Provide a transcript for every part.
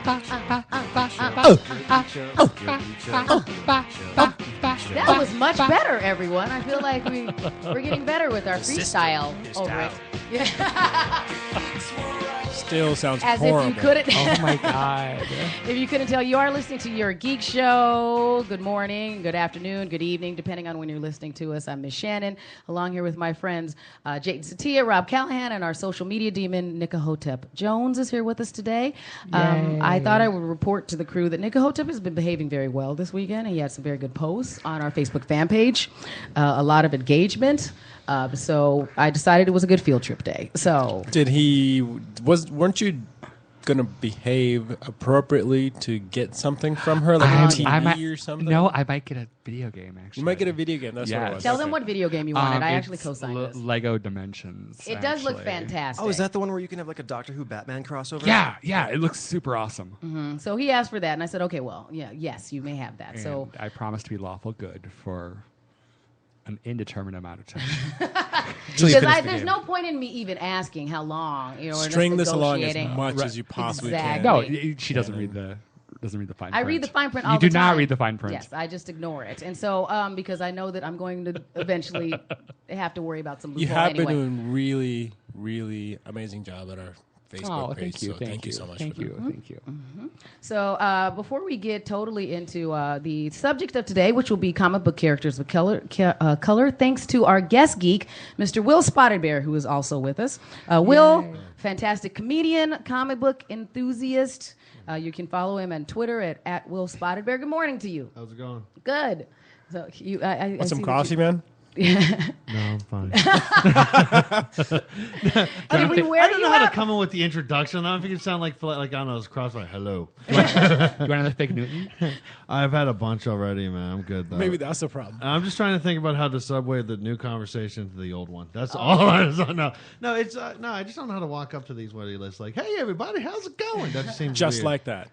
That was much better, everyone. I feel like we're getting better with our freestyle over it. Yeah. Still sounds As horrible. if you couldn't. Oh my God. If you couldn't tell, you are listening to Your Geek Show. Good morning, good afternoon, good evening, depending on when you're listening to us. I'm Miss Shannon, along here with my friends Jayden Satia, Rob Callahan, and our social media demon, Nikahotep Jones is here with us today. I thought I would report to the crew that Nikahotep has been behaving very well this weekend. He had some very good posts on our Facebook fan page, a lot of engagement. So I decided it was a good field trip day. So weren't you gonna behave appropriately to get something from her, like a TV or something? No, I might get a video game, actually. You might get a video game. That's what it was. Tell them what video game you wanted. I actually co-signed this. Lego Dimensions. It does look fantastic. Oh, is that the one where you can have like a Doctor Who Batman crossover? Yeah, it looks super awesome. Mm-hmm. So he asked for that, and I said, okay, well, yes, you may have that. And so I promise to be lawful good for an indeterminate amount of time. because there's no point in me even asking how long. String this along as much as you possibly can. No, she doesn't read the fine print. I read the fine print all the time. You do not read the fine print. Yes, I just ignore it. And so because I know that I'm going to eventually have to worry about some loophole You have anyway. been doing really, really amazing job at our Facebook page. Thank you so much. Thank you. Mm-hmm. So before we get totally into the subject of today, which will be comic book characters with color, thanks to our guest geek, Mr. Will Spotted Bear, who is also with us. Will, fantastic comedian, comic book enthusiast. You can follow him on Twitter at Will Spotted Bear. Good morning to you. How's it going? Good. So Want some coffee, man? No, I'm fine. I don't know how to come in with the introduction. I don't think it sound like I don't know, it's crossfire. Hello. You want another fake Newton? I've had a bunch already, man. I'm good though. Maybe that's the problem. I'm just trying to think about how to segue the new conversation to the old one. That's all I know. No, it's no. I just don't know how to walk up to these wedding lists like, "Hey, everybody, how's it going?" That just seems just weird. like that.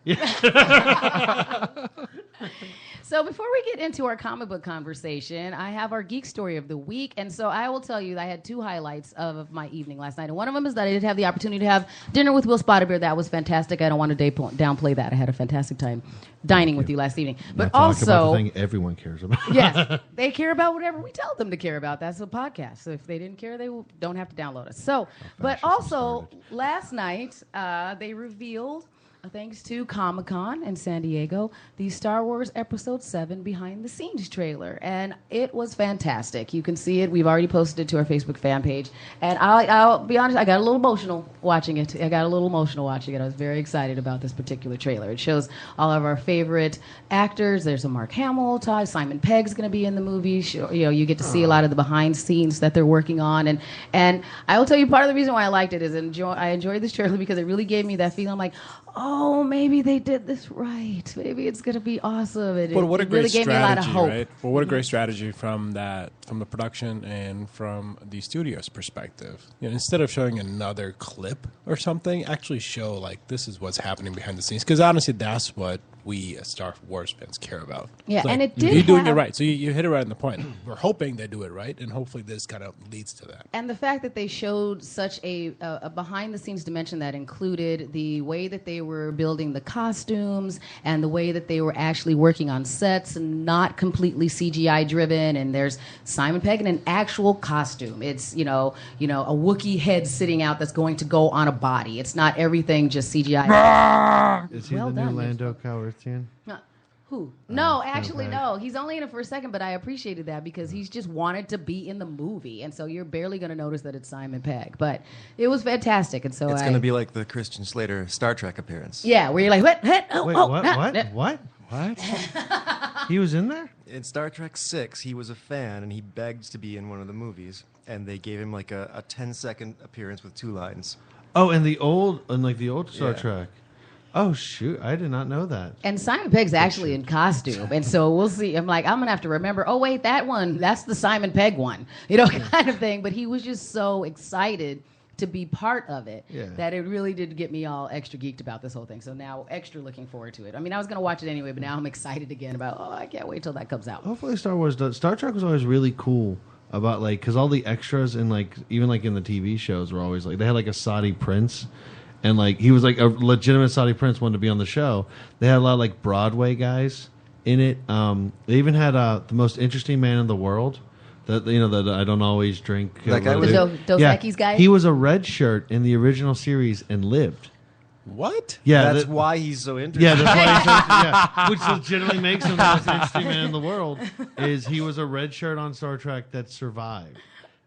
So before we get into our comic book conversation, I have our geek story of the week. And so I will tell you that I had two highlights of my evening last night. And one of them is that I did have the opportunity to have dinner with Will Spotted Bear. That was fantastic. I don't want to downplay that. I had a fantastic time dining with you last evening. But also, also, the thing everyone cares about. yes, they care about whatever we tell them to care about. That's a podcast. So if they didn't care, they don't have to download us. So, but also last night they revealed, thanks to Comic-Con in San Diego, the Star Wars Episode 7 behind-the-scenes trailer. And it was fantastic. You can see it. We've already posted it to our Facebook fan page. And I'll be honest, I got a little emotional watching it. I was very excited about this particular trailer. It shows all of our favorite actors. There's a Mark Hamill, Simon Pegg's going to be in the movie. You get to see a lot of the behind-scenes that they're working on. And I will tell you, part of the reason why I liked it is I enjoyed this trailer because it really gave me that feeling like, oh, maybe they did this right. Maybe it's going to be awesome. But what a great really strategy, gave me a lot of hope. right? Well, what a great strategy from the production and from the studio's perspective. Instead of showing another clip or something, actually show like this is what's happening behind the scenes. Because honestly, that's what we as Star Wars fans care about. Yeah, like, and it did. You're doing it right, so you hit it right on the point. We're hoping they do it right, and hopefully this kind of leads to that. And the fact that they showed such a behind-the-scenes dimension that included the way that they were building the costumes and the way that they were actually working on sets and not completely CGI-driven. And there's Simon Pegg in an actual costume. It's a Wookiee head sitting out that's going to go on a body. It's not everything just CGI. Is he the new Lando Calrissian? Who? No, actually, no. He's only in it for a second, but I appreciated that because he's just wanted to be in the movie. And so you're barely going to notice that it's Simon Pegg. But it was fantastic. And so it's going to be like the Christian Slater Star Trek appearance. Yeah, where you're like, what? What? He was in there? In Star Trek 6, he was a fan, and he begged to be in one of the movies. And they gave him like a 10-second appearance with 2 lines. Oh, and the old Star Trek. Oh, shoot. I did not know that. And Simon Pegg's actually in costume. And so we'll see. I'm going to have to remember, oh, wait, that one, that's the Simon Pegg one, kind of thing. But he was just so excited to be part of it that it really did get me all extra geeked about this whole thing. So now extra looking forward to it. I mean, I was going to watch it anyway, but now I'm excited again about, I can't wait till that comes out. Hopefully Star Wars does. Star Trek was always really cool about, because all the extras in, even in the TV shows were always, they had, a Saudi prince. and like he was like a legitimate Saudi prince, wanted to be on the show. They had a lot of like Broadway guys in it. They even had the most interesting man in the world. That that I don't always drink. That guy was Dos Equis guy. He was a red shirt in the original series and lived. What? Yeah, that's why he's so interesting. Yeah, that's why which legitimately makes him the most interesting man in the world. Is he was a red shirt on Star Trek that survived,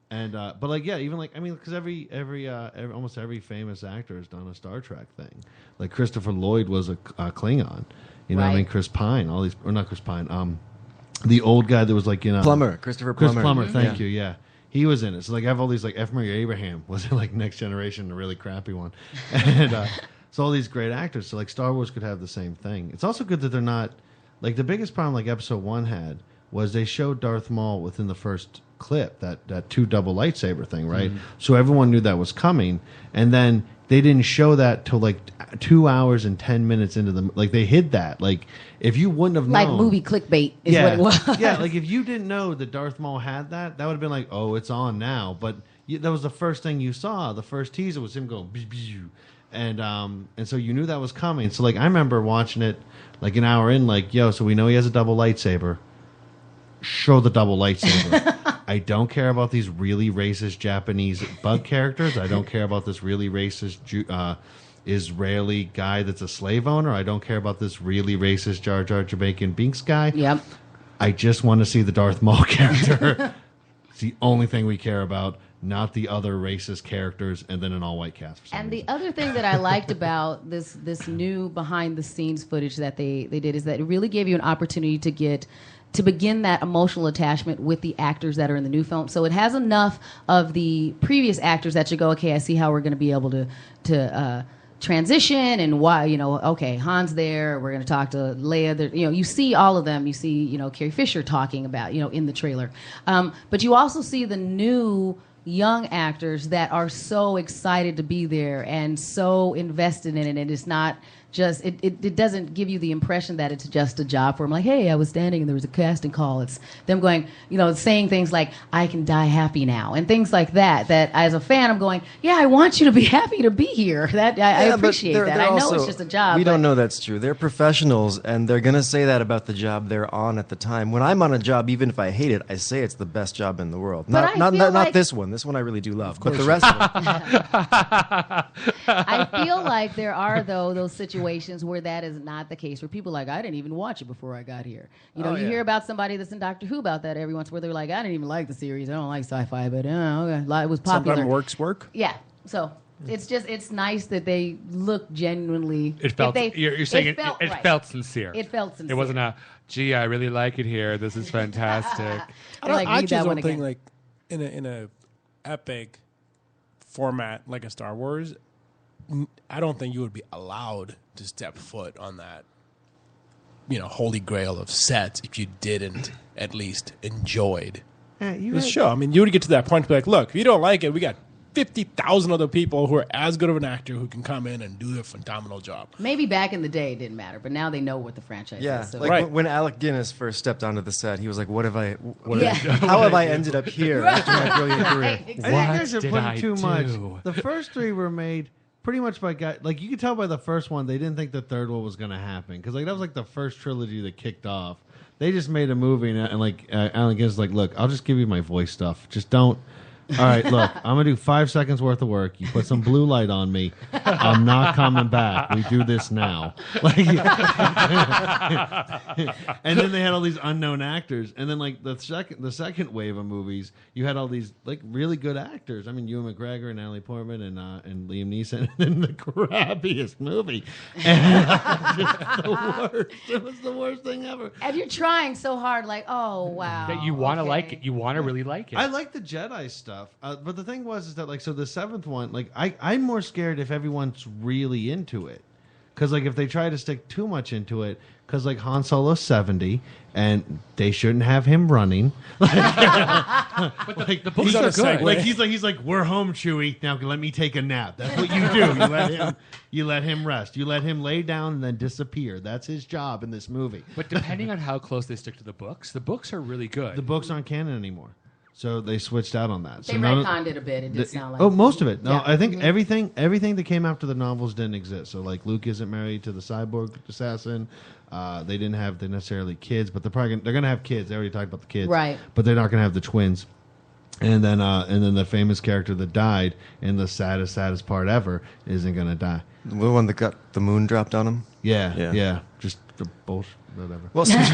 and but like even like because every almost every famous actor has done a Star Trek thing. Like Christopher Lloyd was a Klingon, Right. Chris Pine, all these or not Chris Pine, the old guy that was like Christopher Chris Plummer. Plummer, thank you, yeah. He was in it. So like I have all these like F. Murray Abraham was in like Next Generation, a really crappy one, and so all these great actors. So like Star Wars could have the same thing. It's also good that they're not like the biggest problem like Episode 1 had was they showed Darth Maul within the first clip that two double lightsaber thing, right? Mm-hmm. So everyone knew that was coming, and then they didn't show that till like 2 hours and 10 minutes into the like they hid that. Like if you wouldn't have known, like movie clickbait is what it was. Yeah, like if you didn't know that Darth Maul had that would have been like, oh, it's on now. But that was the first thing you saw. The first teaser was him going, bzz, bzz, and so you knew that was coming. So like I remember watching it like an hour in, like, yo, so we know he has a double lightsaber. Show the double lightsaber. I don't care about these really racist Japanese bug characters. I don't care about this really racist Israeli guy that's a slave owner. I don't care about this really racist Jar Jar Jamaican Binks guy. Yep. I just want to see the Darth Maul character. It's the only thing we care about, not the other racist characters, and then an all-white cast. For some and reason. the other thing that I liked about this new behind-the-scenes footage that they did is that it really gave you an opportunity to begin that emotional attachment with the actors that are in the new film. So it has enough of the previous actors that you go, okay, I see how we're going to be able to transition and why, okay, Han's there. We're going to talk to Leia. You see all of them. You see, Carrie Fisher talking about, in the trailer. But you also see the new young actors that are so excited to be there and so invested in it. And it's not just, it doesn't give you the impression that it's just a job for them. Like, hey, I was standing and there was a casting call. It's them going, saying things like, I can die happy now, and things like that as a fan, I'm going, yeah, I want you to be happy to be here. I appreciate that. I know it's just a job. We don't know that's true. They're professionals, and they're going to say that about the job they're on at the time. When I'm on a job, even if I hate it, I say it's the best job in the world. Not this one. This one I really do love, but the rest of it. I feel like there are, though, those situations where that is not the case, where people are like, I didn't even watch it before I got here. You hear about somebody that's in Doctor Who about that every once where they're like, I didn't even like the series. I don't like sci-fi, but okay, it was popular. Sometimes work. Yeah. So it's nice that they look genuinely. It felt. You're saying it felt sincere. It felt sincere. It wasn't a, gee, I really like it here. This is fantastic. I just don't think like in a epic format like a Star Wars, I don't think you would be allowed to step foot on that, holy grail of sets if you didn't at least enjoyed the show. I mean, you would get to that point to be like, look, if you don't like it, we got 50,000 other people who are as good of an actor who can come in and do a phenomenal job. Maybe back in the day it didn't matter, but now they know what the franchise is. Yeah, So. like when Alec Guinness first stepped onto the set, he was like, how have I ended up here after my brilliant career? Right, exactly. I think you guys are putting I too do? much. The first three were made pretty much by guys. Like you could tell by the first one, they didn't think the third one was going to happen because like that was like the first trilogy that kicked off. They just made a movie and like Alec Guinness was like, look, I'll just give you my voice stuff. Just don't. All right, look, I'm going to do 5 seconds worth of work. You put some blue light on me. I'm not coming back. We do this now. Like, and then they had all these unknown actors. And then, like, the second wave of movies, you had all these, like, really good actors. I mean, Ewan McGregor and Natalie Portman and Liam Neeson in the crappiest movie. And just the worst. It was the worst thing ever. And you're trying so hard, like, oh, wow. That you want to like it. You want to really like it. I like the Jedi stuff. But the thing is that, like, so the seventh one, like, I'm more scared if everyone's really into it. Because, like, if they try to stick too much into it, because, like, Han Solo's 70, and they shouldn't have him running. But the books are good. Like, he's like, we're home, Chewie. Now let me take a nap. That's what you do. You let him rest. You let him lay down and then disappear. That's his job in this movie. But depending on how close they stick to the books are really good. The books aren't canon anymore. So they switched out on that. They so retconned it a bit. It did sound like. Oh, most of it. No, Yeah. I think everything that came after the novels didn't exist. So like Luke isn't married to the cyborg assassin. They didn't have necessarily kids, but they're gonna have kids. They already talked about the kids, Right? But they're not gonna have the twins. And then the famous character that died in the saddest part ever isn't gonna die. The one that got the moon dropped on him. Yeah. Just the bullshit. Whatever. Well, since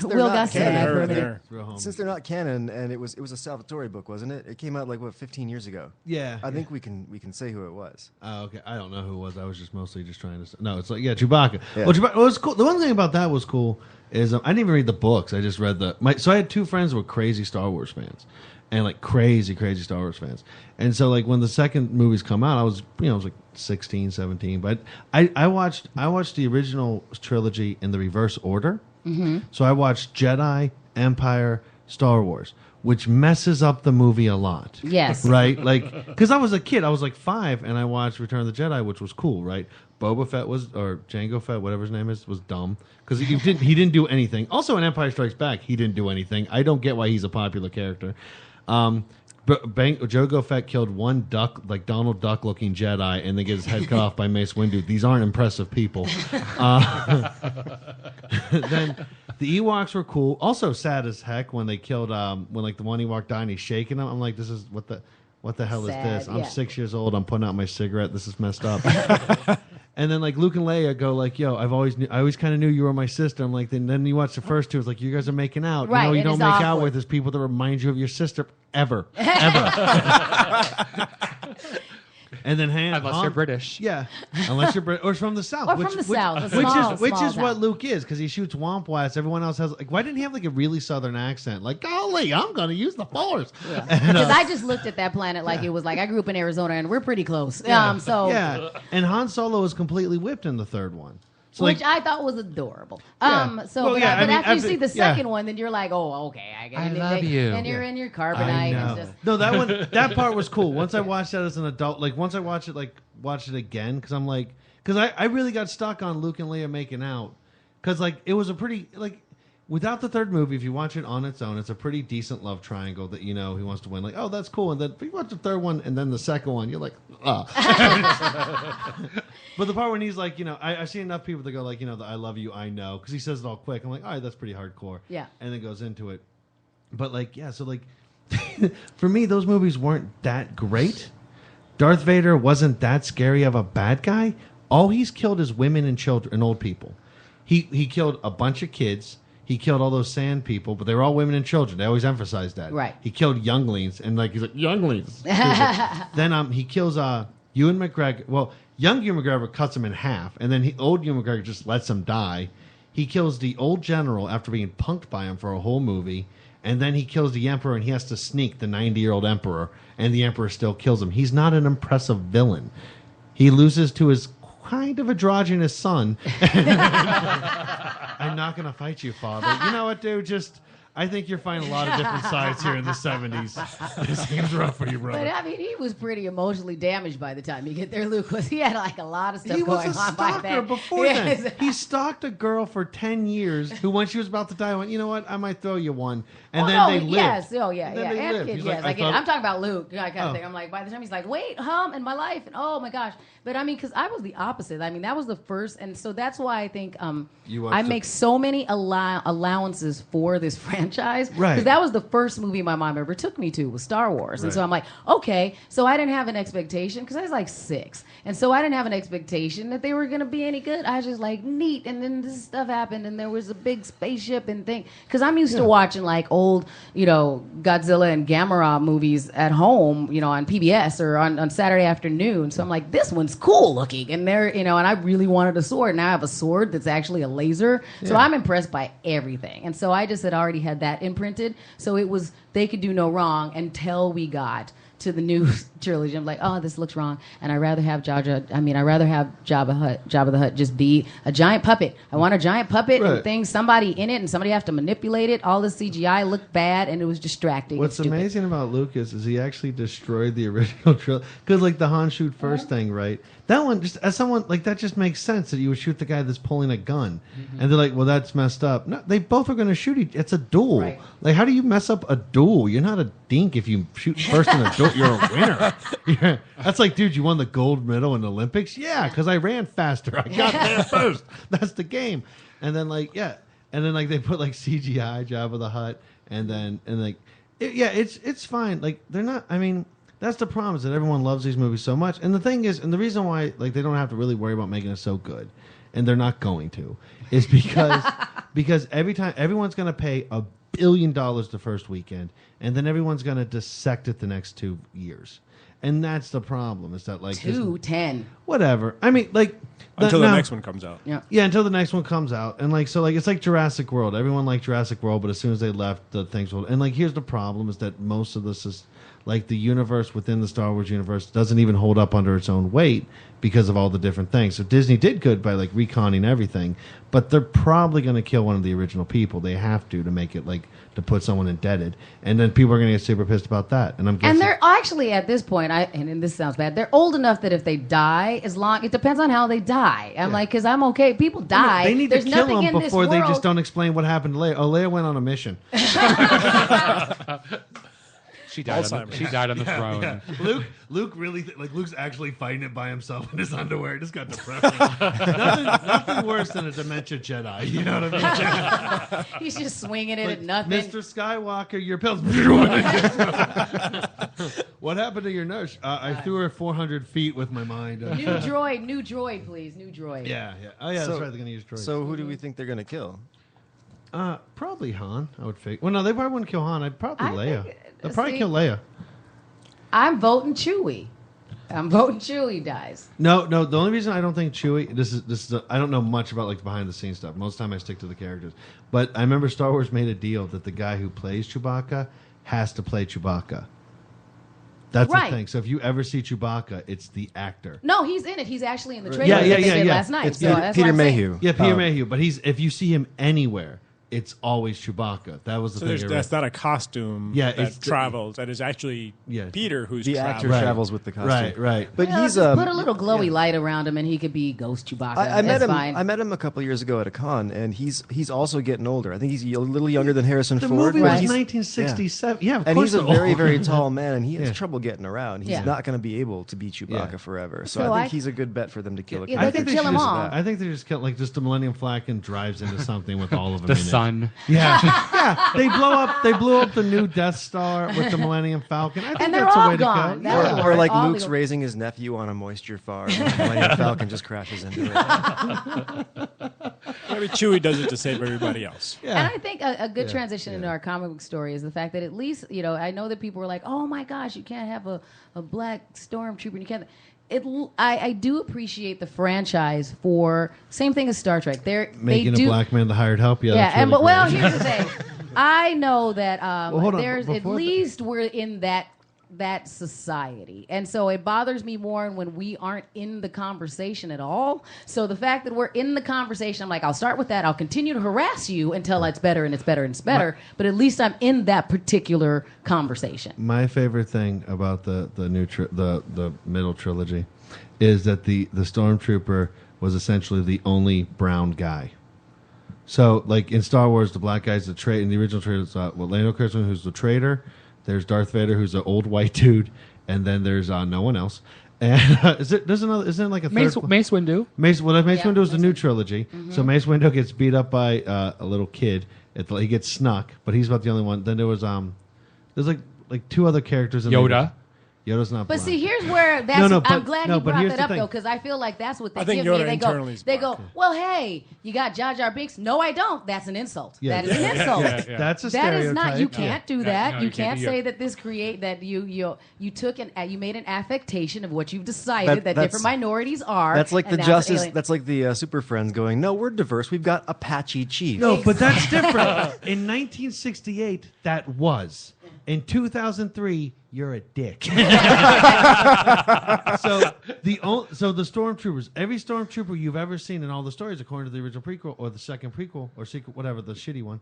they're Will not got sad canon, for a minute. since they're not canon, and it was a Salvatore book, wasn't it? It came out like 15 years ago. Yeah. I think we can say who it was. Oh, okay. I don't know who it was. I was just mostly just trying to. No, it's like Chewbacca. Yeah. Well, Chewbacca was cool. The one thing about that was cool is I didn't even read the books. I just read So I had two friends who were crazy Star Wars fans, and like crazy Star Wars fans. And so like when the second movies come out, I was like 16, 17. But I watched the original trilogy in the reverse order. Mm-hmm. So I watched Jedi, Empire, Star Wars, which messes up the movie a lot. Yes. Right? Like, because I was a kid. I was like 5, and I watched Return of the Jedi, which was cool, right? Boba Fett or Jango Fett, whatever his name is, was dumb. Because he didn't do anything. Also in Empire Strikes Back, he didn't do anything. I don't get why he's a popular character. But Jango Fett killed one duck, like Donald Duck looking Jedi, and then get his head cut off by Mace Windu. These aren't impressive people. Then the Ewoks were cool. Also sad as heck when they killed when like the one Ewok died and he's shaking him. I'm like, this is what the hell Sad, is this? I'm yeah. 6 years old. I'm putting out my cigarette. This is messed up. And then like Luke and Leia go like, yo, I always kind of knew you were my sister. I'm like, then you watch the first two. It's like you guys are making out. Right, You it don't is make out awkward. with is people that remind you of your sister ever. And then Unless you're British. Yeah, unless you're British or from the South. Or from the South, a which small- is which small is what town. Luke is because he shoots womp wats. Everyone else has like, why didn't he have like a really Southern accent? Like, golly, I'm going to use the Force. Because I just looked at that planet like it was like I grew up in Arizona and we're pretty close. So Yeah, and Han Solo is completely whipped in the third one. So which like, I thought was adorable. Yeah. But Well, yeah, but I mean, after you after- see the yeah. second one, then you're like, oh, okay, I get I it. love you. And you're in your I carbonite. know. And just, No, that part was cool. Once I watched that as an adult, like once I watch it again, because I'm like, because I really got stuck on Luke and Leia making out, because like it was a pretty like. Without the third movie, if you watch it on its own, it's a pretty decent love triangle that he wants to win. Like, oh, that's cool. And then if you watch the third one and then the second one, you're like, ah. But the part when he's like, I've seen enough people that go like, the I love you, I know, because he says it all quick. I'm like, all right, that's pretty hardcore. Yeah. And then goes into it. But like, yeah, so like, for me, those movies weren't that great. Darth Vader wasn't that scary of a bad guy. All he's killed is women and children and old people. He killed a bunch of kids. He killed all those sand people, but they were all women and children. They always emphasize that. Right. He killed younglings, and like he's like younglings. Then he kills Ewan McGregor. Well, young Ewan McGregor cuts him in half, and then old Ewan McGregor just lets him die. He kills the old general after being punked by him for a whole movie, and then he kills the emperor, and he has to sneak the 90-year-old emperor, and the emperor still kills him. He's not an impressive villain. He loses to his kind of androgynous son. I'm not going to fight you, father. You know what, dude? I think you're finding a lot of different sides here in the 70s. This seems rough for you, brother. but I mean, he was pretty emotionally damaged by the time you get there, Luke. He had like a lot of stuff He was going a on by stalker then. before Yes. then. He stalked a girl for 10 years who, when she was about to die, went, you know what? I might throw you one. And then they lived. Yes, oh yeah, And then yeah. they And lived. kids, He's yes. like, I I get it. thought- I'm talking about Luke, kind of Oh. thing. I'm like, by the time he's like, wait, in my life, and oh my gosh. But I mean, because I was the opposite. I mean, that was the first, and so that's why I think You watched I the- make so many allowances for this franchise. Right. Because that was the first movie my mom ever took me to was Star Wars, and so Right. I'm like, okay. So I didn't have an expectation because I was like 6, and so I didn't have an expectation that they were going to be any good. I was just like neat, and then this stuff happened, and there was a big spaceship and thing. Because I'm used to watching like old, Godzilla and Gamera movies at home, on PBS or on Saturday afternoon. So I'm like, this one's cool looking, and and I really wanted a sword. Now I have a sword that's actually a laser. So I'm impressed by everything, and so I just had already had that imprinted. So it was they could do no wrong until we got to the new trilogy. I'm like, oh, this looks wrong, and I'd rather have Jabba the Hutt just be a giant puppet. I want a giant puppet Right. and things, somebody in it, and somebody have to manipulate it. All the CGI looked bad, and it was distracting. What's and stupid. amazing about Lucas is he actually destroyed the original trilogy. Because, like, the Han shoot first thing, right? That one, just as someone like that, just makes sense that you would shoot the guy that's pulling a gun, and they're like, "Well, that's messed up." No, they both are going to shoot each. It's a duel. Right. Like, how do you mess up a duel? You're not a dink if you shoot first in a duel. You're a winner. That's like, dude, you won the gold medal in the Olympics. Yeah, because I ran faster. I got there first. That's the game. And then like, they put like CGI Jabba the Hutt, it's fine. Like, they're not. I mean. That's the problem, is that everyone loves these movies so much. And the thing is, and the reason why like they don't have to really worry about making it so good, and they're not going to, is because every time everyone's going to pay $1 billion the first weekend, and then everyone's going to dissect it the next 2 years. And that's the problem, is that like 210. Whatever. I mean, like until the next one comes out. Yeah, until the next one comes out. And like, so like, it's like Jurassic World. Everyone liked Jurassic World, but as soon as they left, the things will. And like, here's the problem, is that most of this is like the universe within the Star Wars universe doesn't even hold up under its own weight because of all the different things. So Disney did good by like reconning everything, but they're probably going to kill one of the original people. They have to make it like to put someone indebted, and then people are going to get super pissed about that. And I'm guessing, and they're actually at this point, and this sounds bad, they're old enough that if they die, it depends on how they die. I'm like, because I'm okay. People die. They need There's to kill nothing them in before this they world. just don't explain what happened to Leia. Oh, Leia went on a mission. She died on the throne. Luke really Luke's actually fighting it by himself in his underwear. It just got depressing. nothing worse than a dementia Jedi. You know what I mean? He's just swinging it Like, at nothing. Mr. Skywalker, your pills. What happened to your nurse? I threw her 400 feet with my mind. New droid, please. New droid. Yeah. Oh yeah, that's right. They're gonna use droids. So who do we think they're going to kill? Probably Han. I would fake. Well, no, they probably wouldn't kill Han. I'd probably Leia. They'd probably see, kill Leia. I'm voting Chewie. Dies. No. The only reason I don't think Chewie. This is. I don't know much about like behind the scenes stuff. Most of the time I stick to the characters. But I remember Star Wars made a deal that the guy who plays Chewbacca has to play Chewbacca. That's right. the thing. So if you ever see Chewbacca, it's the actor. No, he's in it. He's actually in the trailer that they did last night. It's So that's Peter what I'm saying. Mayhew. Yeah, Peter Mayhew. But if you see him anywhere, it's always Chewbacca. That was the thing. So that's not a costume that travels. That is actually Peter who's the actor travels with the costume. Right. But he's just put a little glowy light around him, and he could be Ghost Chewbacca. I met him. Fine. I met him a couple years ago at a con, and he's also getting older. I think he's a little younger than Harrison The Ford. movie was He's- 1967. Yeah, of and course. he's a they're very, old. very tall man, and he has trouble getting around. He's Yeah. not going to be able to be Chewbacca Yeah. forever. So I think he's a good bet for them to kill a Yeah, character. they could kill him off. I think they just kill like just the Millennium Falcon drives into something with all of them. The in sun. It. Yeah. They blew up the new Death Star with the Millennium Falcon. I think And they're that's all a way gone. to That go. was Yeah. Or like all Luke's the- raising his nephew on a moisture farm, and the Millennium Falcon just crashes into it. Maybe Chewie does it to save everybody else. Yeah. And I think a good transition into our comic book story is the fact that at least, I know that people were like, oh my gosh, you can't have a black stormtrooper. And you can't. I do appreciate the franchise for same thing as Star Trek. Making a black man the hired help. Yeah. Yeah, that's really cool. here's the thing. I know that hold on, there's at before least we're in that society, and so it bothers me more when we aren't in the conversation at all. So the fact that we're in the conversation, I'm like, I'll start with that. I'll continue to harass you until it's better and it's better and it's better. But at least I'm in that particular conversation. My favorite thing about the middle trilogy is that the Stormtrooper was essentially the only brown guy. So, like in Star Wars, the black guy's the traitor. In the original trailer, it's Lando Calrissian, who's the traitor. There's Darth Vader, who's an old white dude, and then there's no one else. And isn't there like a Mace third? Windu. Mace Windu is the new trilogy. Mm-hmm. So Mace Windu gets beat up by a little kid. He gets snuck, but he's about the only one. Then there was there's like two other characters. Yoda. Yoda's not. But black. see, here's where I'm glad you brought that up though, because I feel like that's what they give Yoda me. internally is They black. go, well, hey, you got Jar Jar Binks. No, I don't. That's an insult. Yeah. That is an insult. That's a That stereotype. is not. You can't do that. No, you you can't can't do say that. that you took you made an affectation of what you've decided that different minorities are. That's like and the an Justice. alien. That's like the Super Friends going. No, we're diverse. We've got Apache Chief. No, but that's different. In 1968, that was. In 2003, you're a dick. So the stormtroopers, every stormtrooper you've ever seen in all the stories, according to the original prequel or the second prequel or sequel, whatever, the shitty one,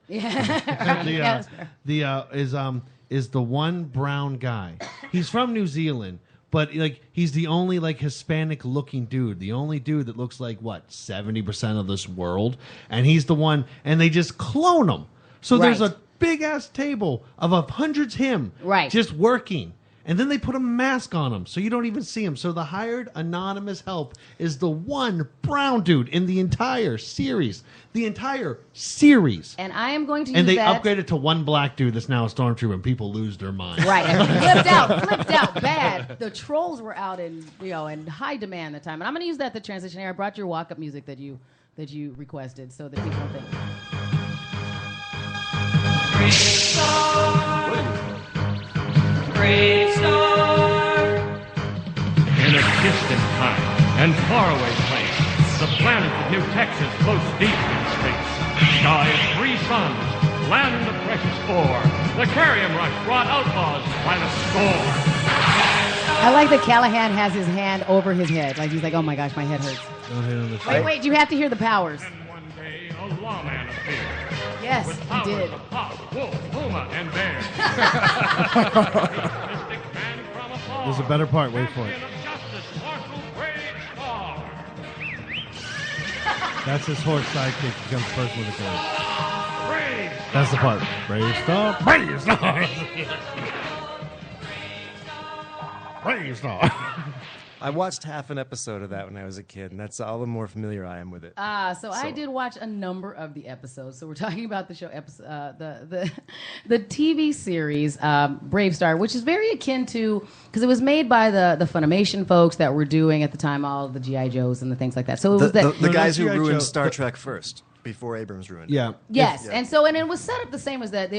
is the one brown guy. He's from New Zealand, but like he's the only like Hispanic looking dude, the only dude that looks like 70% of this world, and he's the one, and they just clone him. So there's a big ass table of hundreds him just working. And then they put a mask on him, so you don't even see him. So the hired anonymous help is the one brown dude in the entire series. The entire series. And I am going to use And they that. upgraded to one black dude that's now a stormtrooper, and people lose their mind. Right. Flipped out bad. The trolls were out in high demand at the time. And I'm going to use that to transition here. I brought your walk-up music that you requested so that people don't think. Bravestarr. In a distant time and faraway place, the planet of New Texas floats deep in space. Sky of 3 suns, land of precious ore. The Carrium Rush brought outlaws by the score. I like that Callahan has his hand over his head. Like he's like, oh my gosh, my head hurts. Don't hit on the Wait, you have to hear the powers. And one day, a lawman appeared. Yes, With he powers did. of hawk, wolf, puma, and bear. There's a better part. Wait for it. That's his horse sidekick. He comes first with a gun. That's the part. Bravestarr. Bravestarr. Bravestarr. I watched half an episode of that when I was a kid, and that's all the more familiar I am with it. So I did watch a number of the episodes. So we're talking about the show, the TV series Bravestarr, which is very akin to, because it was made by the Funimation folks that were doing at the time all the G.I. Joes and the things like that. So it was The guys who G.I. Joe. ruined Star Trek first, before Abrams ruined it. Yeah. Yes, and it was set up the same as that.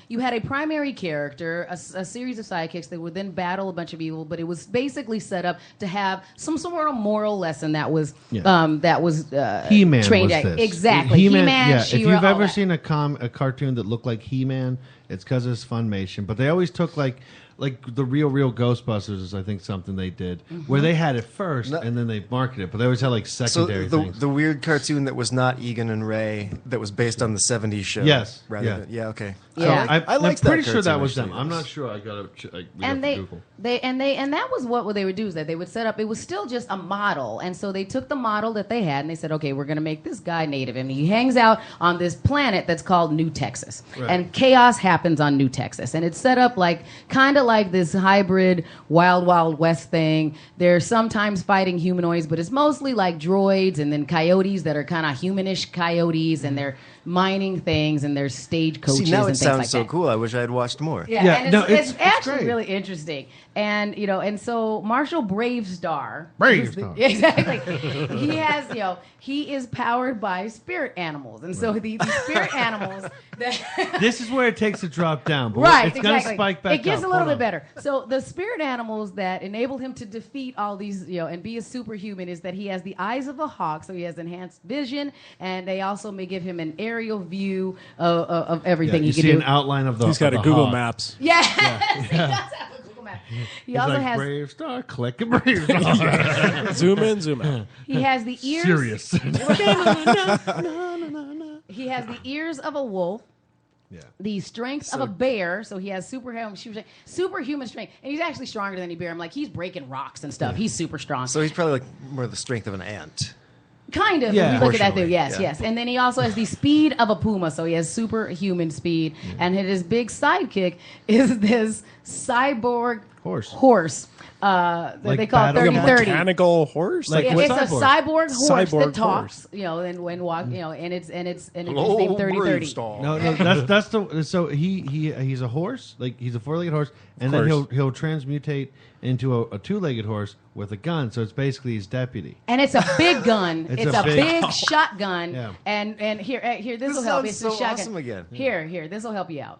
You had a primary character, a series of sidekicks that would then battle a bunch of evil, but it was basically set up to have some sort of moral lesson that was He-Man trained was at. this. Exactly. He-Man, yeah. She-Ra, If you've all ever that. seen a cartoon that looked like He-Man, it's because it's Funimation. But they always took like the real Ghostbusters is I think something they did where they had it first and then they marketed it, but they always had like secondary things. The weird cartoon that was not Egan and Ray, that was based on the '70s show. Yes. Rather than, okay. Yeah. I'm liked pretty that sure that cartoon, was them. actually. I'm not sure. I gotta And Google. that was what they would do, is that they would set up, it was still just a model, and so they took the model that they had and they said, okay, we're going to make this guy native, and he hangs out on this planet that's called New Texas, and chaos happens on New Texas, and it's set up like kind of like this hybrid Wild West thing. They're sometimes fighting humanoids, but it's mostly like droids and then coyotes that are kind of humanish coyotes, and they're mining things, and there's stagecoaches. See, now and it things sounds like so that. cool. I wish I had watched more. Yeah, and it's it's actually great. really interesting. And and so Marshall Bravestarr. Bravestarr. Exactly. He has, he is powered by spirit animals. And so the spirit animals that This is where it takes a drop down, but right, it's gonna exactly. spike back It gets up. a little Hold bit on. better. So the spirit animals that enabled him to defeat all these, and be a superhuman is that he has the eyes of a hawk, so he has enhanced vision, and they also may give him an aerial view of everything You he can see do. an outline of the He's got of a the Google hawk. Maps. Yes, he does have a Google Map. He He's also like, has Bravestarr, click and Bravestarr. Zoom in, zoom out. he has the ears. Serious. He has the ears of a wolf. Yeah. The strength of a bear, so he has superhuman strength, and he's actually stronger than any bear. I'm like, he's breaking rocks and stuff. He's super strong. So he's probably like more the strength of an ant. Kind of. Yeah. If you look at that, Proportionally, yes, yeah. yes. And then he also has the speed of a puma, so he has superhuman speed. And his big sidekick is this cyborg horse. That Like they call battle- 30-30. Mechanical horse? Like Yeah, what it's a cyborg? cyborg horse Cyborg that talks, horse. and when walk, and it's named Oh, 30-30. Bravestarr. No, that's the so he's a horse, like he's a 4-legged horse, and then course. he'll transmutate into a 2-legged horse with a gun. So it's basically his deputy. And it's a big gun. It's it's a a big- big shotgun. Yeah. And here this will This help. sounds It's so a shotgun. awesome again. Here, this will help you out.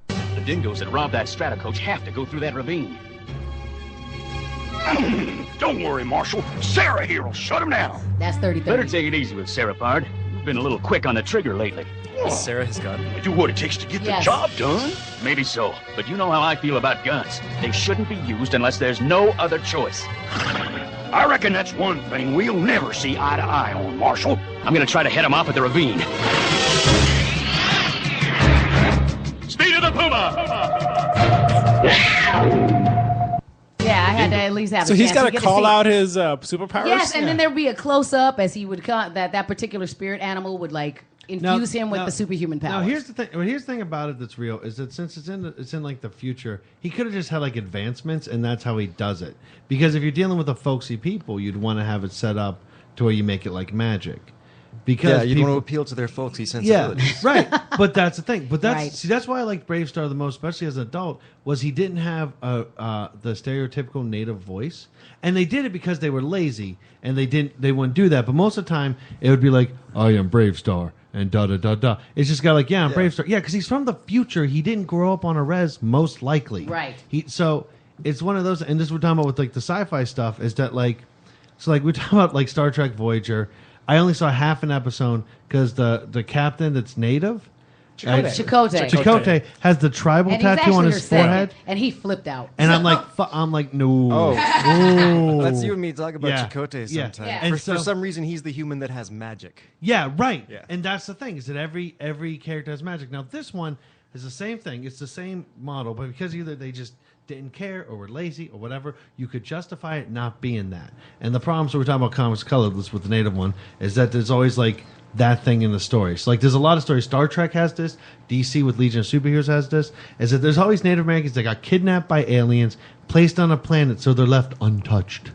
The dingoes that robbed that stratocoach have to go through that ravine. Don't worry, Marshal. Sarah here will shut him down. That's 30-30. Better take it easy with Sarah Pard. You've been a little quick on the trigger lately. Sarah has gun. I do what it takes to get Yes. the job done. Maybe so, but you know how I feel about guns. They shouldn't be used unless there's no other choice. I reckon that's one thing we'll never see eye to eye on, Marshal. I'm gonna try to head him off at the ravine. Speed of the Puma! Yeah, I had to at least have. So a he's got to call out his superpowers. Yes, and then there'd be a close up as he would that particular spirit animal would like infuse him with the superhuman powers. Now here's the thing. Here's the thing about it that's real is that since it's in like the future, he could have just had like advancements, and that's how he does it. Because if you're dealing with a folksy people, you'd want to have it set up to where you make it like magic. Because you want to appeal to their folksy sensibilities. Yeah, right. But that's the thing. But that's Right. see, that's why I like Bravestarr the most, especially as an adult, was he didn't have the stereotypical native voice, and they did it because they were lazy and they wouldn't do that. But most of the time, it would be like, "I am Bravestarr," and da da da da. It's just got like, "Yeah, I'm Bravestarr." Yeah, because he's from the future. He didn't grow up on a res, most likely. Right. So it's one of those, and this we're talking about with like the sci-fi stuff is that like, so like we're talking about like Star Trek Voyager. I only saw half an episode because the captain that's native, Chakotay has the tribal and tattoo on his forehead, and he flipped out. and I'm like, no. Oh, let's you and me talk about Yeah. Chakotay Yeah. sometime. Yeah. And For so- some reason, he's the human that has magic. Yeah, right. Yeah. And that's the thing is that every character has magic. Now this one is the same thing. It's the same model, but because either they just didn't care or were lazy or whatever, you could justify it not being that. And the problem, so we're talking about comics colorless with the native one, is that there's always like that thing in the story. So like there's a lot of stories. Star Trek has this. DC with Legion of Superheroes has this. Is that there's always Native Americans that got kidnapped by aliens, placed on a planet so they're left untouched.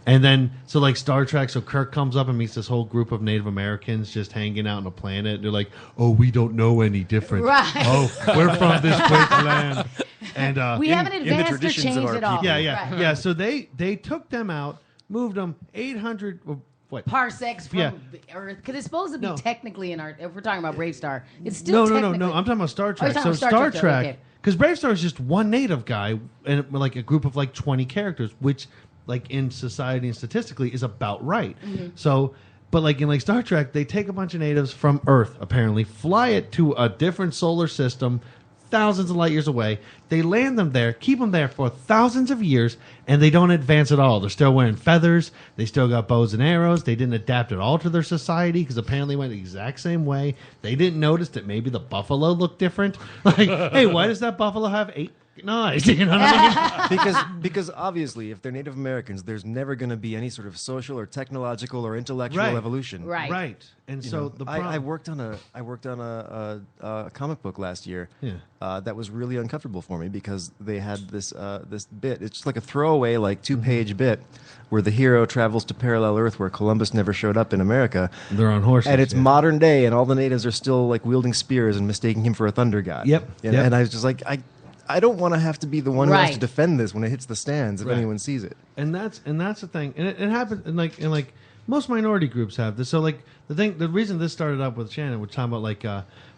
And then, so like Star Trek, so Kirk comes up and meets this whole group of Native Americans just hanging out on a planet. They're like, "Oh, we don't know any different. Right. Oh, we're from this great land." And we haven't the advanced or traditions of changed our at all. people. yeah. Right. So they took them out, moved them 800. What? Parsecs from Yeah. Earth, because it's supposed to be No. technically in our. If we're talking about Bravestarr, it's still No. technically. I'm talking about Star Trek. talking So about Star Star Trek, Trek, because Bravestarr is just one native guy and like a group of like 20 characters, which like in society and statistically is about right. Mm-hmm. So, but like in like Star Trek, they take a bunch of natives from Earth, apparently, fly it to a different solar system, thousands of light years away. They land them there, keep them there for thousands of years, and they don't advance at all. They're still wearing feathers. They still got bows and arrows. They didn't adapt at all to their society because apparently it went the exact same way. They didn't notice that maybe the buffalo looked different. Like, hey, why does that buffalo have 8 eyes? You know what I mean? because obviously, if they're Native Americans, there's never going to be any sort of social or technological or intellectual Right. evolution. Right. Right. And You so know, the I problem... worked on a comic book last year. Yeah. That was really uncomfortable for me because they had this bit. It's just like a throwaway, like 2-page bit where the hero travels to parallel Earth where Columbus never showed up in America. They're on horses. And it's yeah. modern day, and all the natives are still like wielding spears and mistaking him for a thunder god. Yep, And, yep. and I was just like, I don't want to have to be the one who has Right. to defend this when it hits the stands if Right. anyone sees it. And that's the thing, and it happens in like most minority groups have this. So like the reason this started up with Shannon, we're talking about like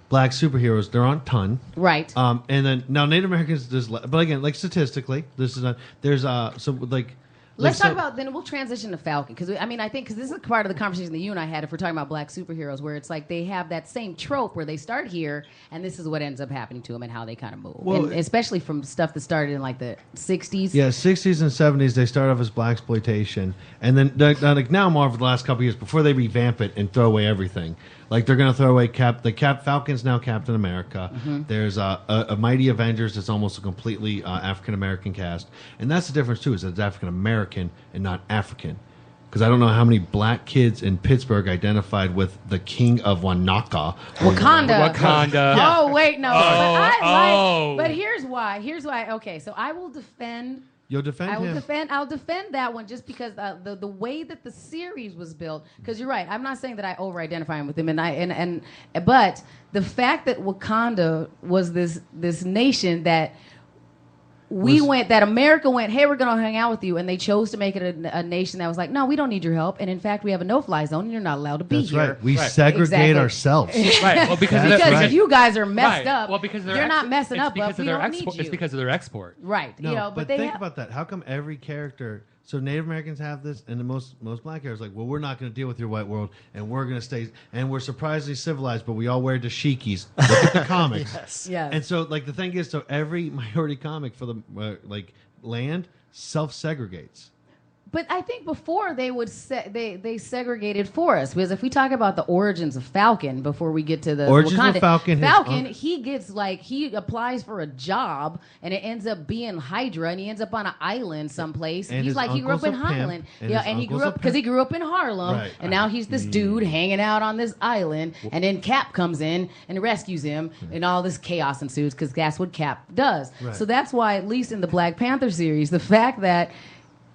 black superheroes. They're on ton, Right. and then now Native Americans, but again, like statistically, this is not. There's so like. Let's like, talk about, then we'll transition to Falcon. Because, I mean, I think, because this is part of the conversation that you and I had if we're talking about black superheroes, where it's like they have that same trope where they start here, and this is what ends up happening to them and how they kind of move. Well, and especially from stuff that started in like the 60s. Yeah, 60s and 70s, they start off as black exploitation. And then, like now Marvel, the last couple of years, before they revamp it and throw away everything, like they're going to throw away Falcon's now Captain America. Mm-hmm. There's a Mighty Avengers that's almost a completely African-American cast. And that's the difference, too, is that it's African-American and not African. Because I don't know how many black kids in Pittsburgh identified with the King of Wanaka. Wakanda. Oh, wait, no. Oh. But here's why. Okay, so I will defend... You'll defend him. I'll defend that one just because the way that the series was built. Because you're right, I'm not saying that I over-identify him with him, but the fact that Wakanda was this nation that that America went, hey, we're going to hang out with you, and they chose to make it a nation that was like, no, we don't need your help, and in fact, we have a no-fly zone, and you're not allowed to be That's here. right. We Right. segregate Exactly. ourselves. Right. Well, because You guys are messed right. up. Well, because you're not messing up, but because we of their don't need export. you. It's because of their export. Right. No, but think about that. How come every character... So Native Americans have this, and the most black characters are like, well, we're not going to deal with your white world, and we're going to stay, and we're surprisingly civilized, but we all wear dashikis. Look at the comics. Yes. And so, like, the thing is, so every minority comic for the like land self-segregates. But I think before they would they segregated for us, because if we talk about the origins of Falcon before we get to the origins Wakanda, of Falcon, he gets he applies for a job and it ends up being Hydra, and he ends up on an island someplace. And he's like he grew up in Holland, and he grew up because he grew up in Harlem, right. and now he's this dude hanging out on this island, and then Cap comes in and rescues him, and all this chaos ensues because that's what Cap does. Right. So that's why, at least in the Black Panther series, the fact that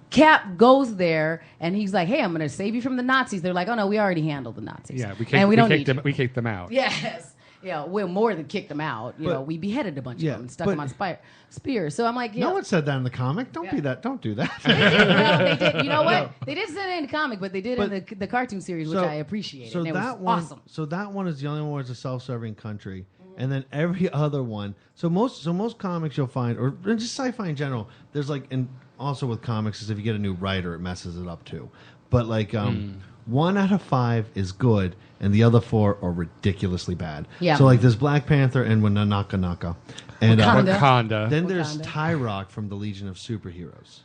Cap goes there and he's like, "Hey, I'm going to save you from the Nazis." They're like, "Oh no, we already handled the Nazis." Yeah, we kicked them out. Yes, yeah, well, more than kicked them out. You know, we beheaded a bunch of them and stuck them on spears. So I'm like, no one said that in the comic. Don't do that. They did. You know what? They did say it in the comic, but they did in the cartoon series, which I appreciated. So and that was one, awesome. So that one is the only one where it's a self-serving country. And then every other one. So most comics you'll find, or just sci-fi in general, there's like, and also with comics is if you get a new writer, it messes it up too. But like 1 out of 5 is good, and the other 4 are ridiculously bad. Yeah. So like there's Black Panther and Naka, and Wakanda. then there's Tyrock from the Legion of Superheroes.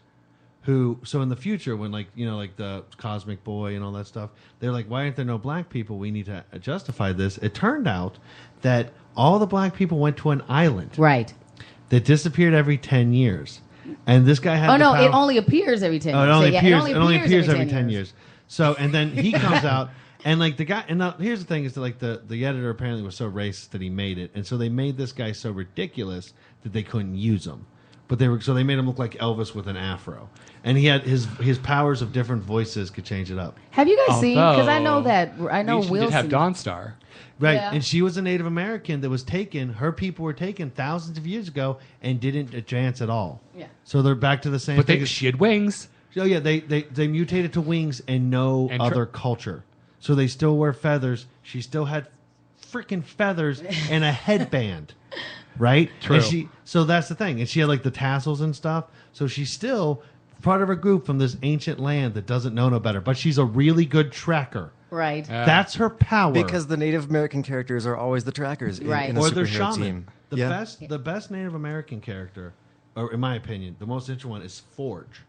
So in the future, when like the Cosmic Boy and all that stuff, they're like, why aren't there no black people? We need to justify this. It turned out that all the black people went to an island, Right. that disappeared every 10 years, and this guy had. Oh no, it only appears every 10 years. It only appears every 10 years. So and then he comes out. And like the guy, and now, here's the thing: is that like the editor apparently was so racist that he made it, and so they made this guy so ridiculous that they couldn't use him. But they made him look like Elvis with an afro, and he had his powers of different voices could change it up. Have you guys seen? Because I know Wilson did have Dawnstar, right? Yeah. And she was a Native American that was taken. Her people were taken thousands of years ago and didn't advance at all. Yeah. So they're back to the same. But thing. she had wings. Oh yeah, they mutated to wings and no other culture. So they still wear feathers. She still had freaking feathers and a headband, right? True. And so that's the thing. And she had like the tassels and stuff. So she's still part of a group from this ancient land that doesn't know no better. But she's a really good tracker. Right. That's her power. Because the Native American characters are always the trackers in a or their superhero shaman. team. The best Native American character, or in my opinion, the most interesting one is Forge.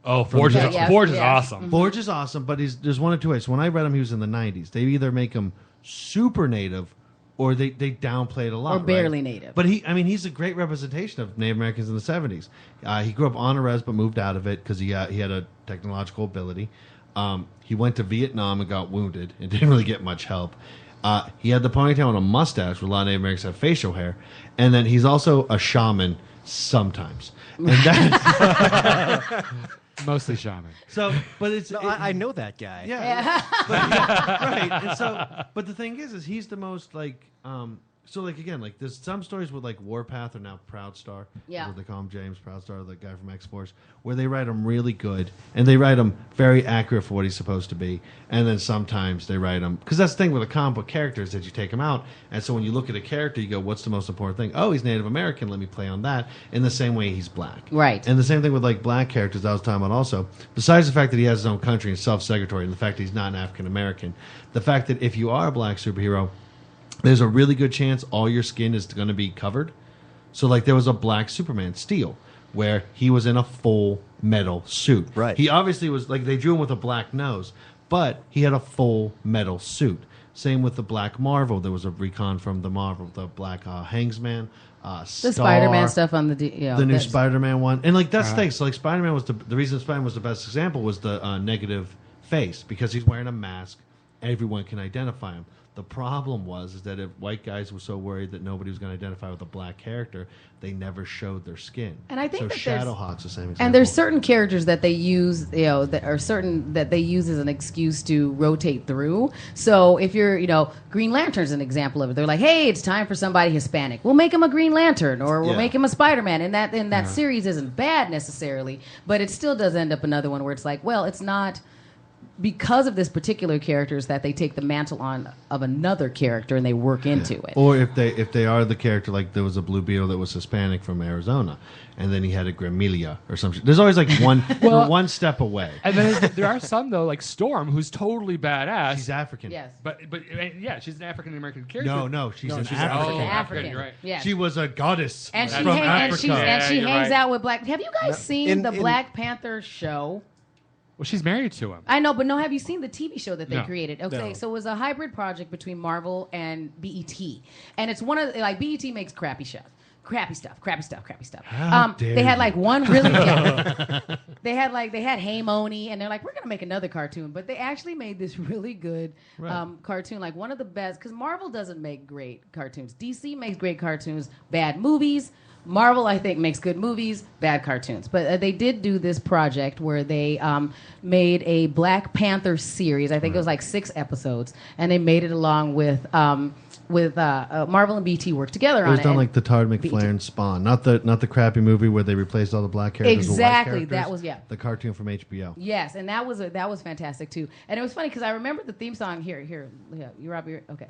Oh, Forge is awesome. Forge is awesome, but there's one of two ways. So when I read him, he was in the 90s. They either make him super native or they downplay it a lot. Or barely right? native. But he's a great representation of Native Americans in the 70s. He grew up on a res but moved out of it because he had a technological ability. He went to Vietnam and got wounded and didn't really get much help. He had the ponytail and a mustache, where a lot of Native Americans have facial hair. And then he's also a shaman sometimes. And that's... Mostly shaman. So, but I know that guy. Yeah. Right. And but the thing is he's the most like, so like again, like there's some stories with like Warpath or now Bravestarr. Yeah. What they call him, James Bravestarr, the guy from X-Force, where they write him really good and they write him very accurate for what he's supposed to be. And then sometimes they write him, because that's the thing with a comic book character is that you take him out. And so when you look at a character, you go, what's the most important thing? Oh, he's Native American. Let me play on that. In the same way he's black. Right. And the same thing with like black characters I was talking about also. Besides the fact that he has his own country and self-segregatory, and the fact that he's not an African American, the fact that if you are a black superhero, there's a really good chance all your skin is going to be covered. So like there was a black Superman, Steel, where he was in a full metal suit. Right. He obviously was like, they drew him with a black nose, but he had a full metal suit. Same with the Black Marvel. There was a recon from the Marvel, the Black Hangsman, the Star, Spider-Man stuff on the new Spider-Man one, and like that's the thing. So like Spider-Man was the reason Spider-Man was the best example was the negative face, because he's wearing a mask. Everyone can identify him. The problem is that if white guys were so worried that nobody was going to identify with a black character, they never showed their skin. And I think so Shadowhawk's the same example. And there's certain characters that they use, that they use as an excuse to rotate through. So if you're, Green Lantern's an example of it. They're like, hey, it's time for somebody Hispanic. We'll make him a Green Lantern, or we'll make him a Spider-Man. And that series isn't bad necessarily, but it still does end up another one where it's like, well, it's not because of this particular characters that they take the mantle on of another character and they work into it. Or if they are the character, like there was a Blue Beetle that was Hispanic from Arizona, and then he had a Gremilia or something. There's always like one one step away. And then there are some though, like Storm, who's totally badass. She's African. Yes. But yeah, she's an African American character. No, she's an African. African. African. You're right. Yes. She was a goddess And from Africa. she hangs you're out right. with Black. Have you guys seen the Black Panther show? Well, she's married to him. I know, but no, have you seen the TV show that they No. created? Okay, No. so it was a hybrid project between Marvel and BET. And it's one of, like, BET makes crappy shows. Crappy stuff. How dare they had you. like one really they had Hey Moni, and they're like, we're gonna make another cartoon, but they actually made this really good cartoon, like one of the best, because Marvel doesn't make great cartoons. DC makes great cartoons, bad movies. Marvel, I think, makes good movies, bad cartoons. But they did do this project where they made a Black Panther series. I think it was like 6 episodes, and they made it along with Marvel and BT worked together on it. It was done like the Todd BT. McFarlane Spawn, not the crappy movie where they replaced all the black characters with white Exactly, characters. that was the cartoon from HBO. Yes, and that was fantastic too. And it was funny because I remember the theme song. Here, yeah, you Robbie. Okay.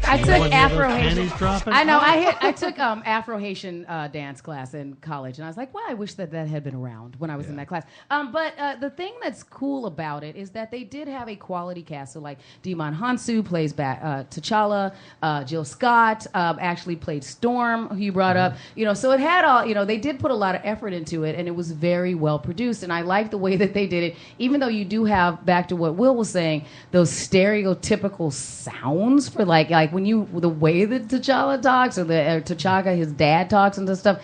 I took Afro Haitian. I know. I took Afro Haitian dance class in college, and I was like, "Well, I wish that had been around when I was in that class." But the thing that's cool about it is that they did have a quality cast. So, like, Demon Hansu plays T'Challa. Jill Scott actually played Storm, who you brought up. So it had all. They did put a lot of effort into it, and it was very well produced. And I like the way that they did it, even though you do have, back to what Will was saying, those stereotypical sounds for like when the way that T'Challa talks, or T'Chaka, his dad talks and stuff.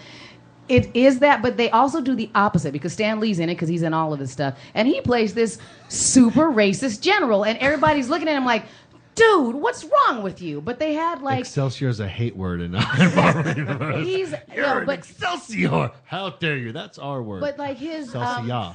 It is that, but they also do the opposite, because Stan Lee's in it, because he's in all of this stuff, and he plays this super racist general, and everybody's looking at him like, dude, what's wrong with you? But they had like Excelsior is a hate word in Marvel Universe. You're but Excelsior! How dare you? That's our word. But like his Excelsior.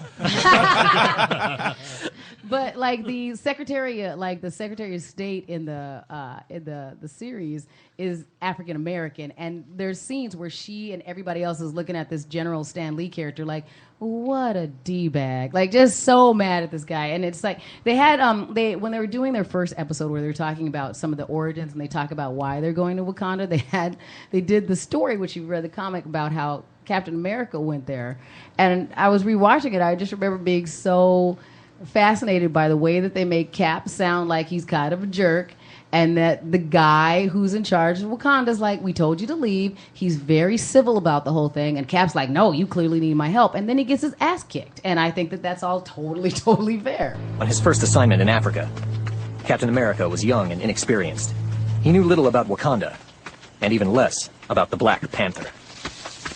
but like the Secretary of State in the series is African American, and there's scenes where she and everybody else is looking at this General Stan Lee character like, what a D-bag, like just so mad at this guy. And it's like they had when they were doing their first episode where they were talking about some of the origins and they talk about why they're going to Wakanda, they did the story, which you read the comic, about how Captain America went there. And I was rewatching it. I just remember being so fascinated by the way that they make Cap sound like he's kind of a jerk, and that the guy who's in charge of Wakanda's like, we told you to leave. He's very civil about the whole thing, and Cap's like, no, you clearly need my help. And then he gets his ass kicked. And I think that that's all totally, totally fair. On his first assignment in Africa, Captain America was young and inexperienced. He knew little about Wakanda, and even less about the Black Panther.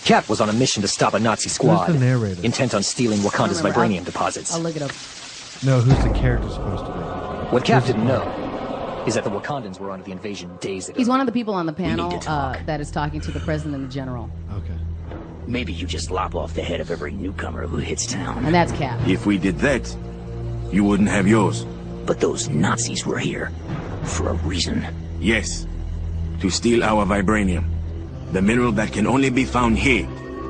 Cap was on a mission to stop a Nazi squad Who's the narrator? intent on stealing Wakanda's vibranium deposits. I'll look it up. No, who's the character supposed to be? What Cap didn't know is that the Wakandans were under the invasion days ago. He's one of the people on the need panel to talk. that is talking to the president and the general. Okay. Maybe you just lop off the head of every newcomer who hits town. And that's Cap. If we did that, you wouldn't have yours. But those Nazis were here for a reason. Yes, to steal our vibranium. The mineral that can only be found here,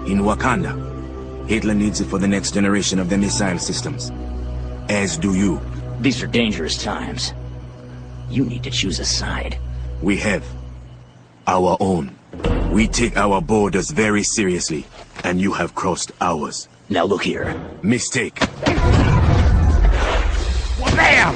in Wakanda. Hitler needs it for the next generation of the missile systems. As do you. These are dangerous times. You need to choose a side. We have our own. We take our borders very seriously, and you have crossed ours. Now look here. Mistake. Bam!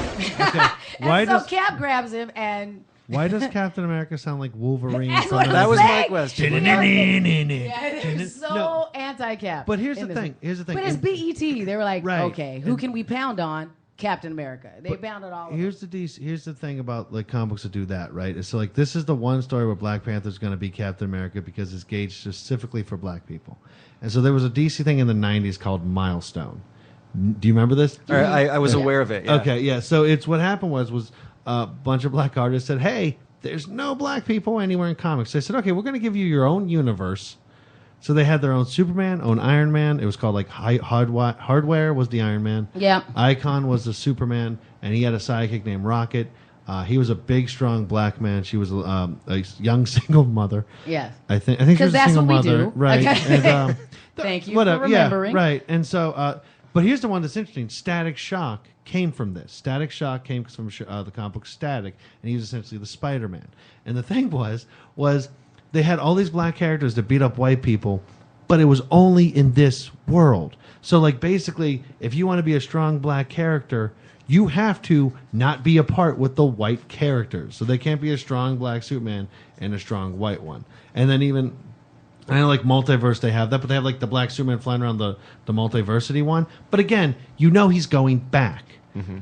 Why And so does Cap grabs him and... why does Captain America sound like Wolverine? That's from what the- That was my saying. question. Yeah, they're so No. anti-Cap. But here's in the this thing, one. here's the thing. But it's And- BET. They were like, Right. okay, who And- can we pound on? Captain America. They pounded all of them. Here's the thing about like comic books that do that, right? It's like this is the one story where Black Panther's going to be Captain America because it's gauged specifically for black people. And so there was a DC thing in the 90s called Milestone. Do you remember this? I was aware of it. Yeah. Okay, yeah. So it's what happened was a bunch of black artists said, "Hey, there's no black people anywhere in comics." They said, "Okay, we're going to give you your own universe." So they had their own Superman, own Iron Man. It was called like Hardware was the Iron Man. Yeah. Icon was the Superman, and he had a sidekick named Rocket. He was a big, strong black man. She was a young single mother. Yes. I think she was a that's single what we mother, do. right? Okay. And, Thank you whatever, for remembering. Yeah, right. And so, but here's the one that's interesting. Static Shock came from this. Static Shock came from the comic book Static, and he was essentially the Spider-Man. And the thing was they had all these black characters that beat up white people, but it was only in this world. So, like, basically, if you want to be a strong black character, you have to not be apart with the white characters. So they can't be a strong black Superman and a strong white one. And then even, I know like Multiverse they have that, but they have like the black Superman flying around the Multiversity one. But again, you know he's going back.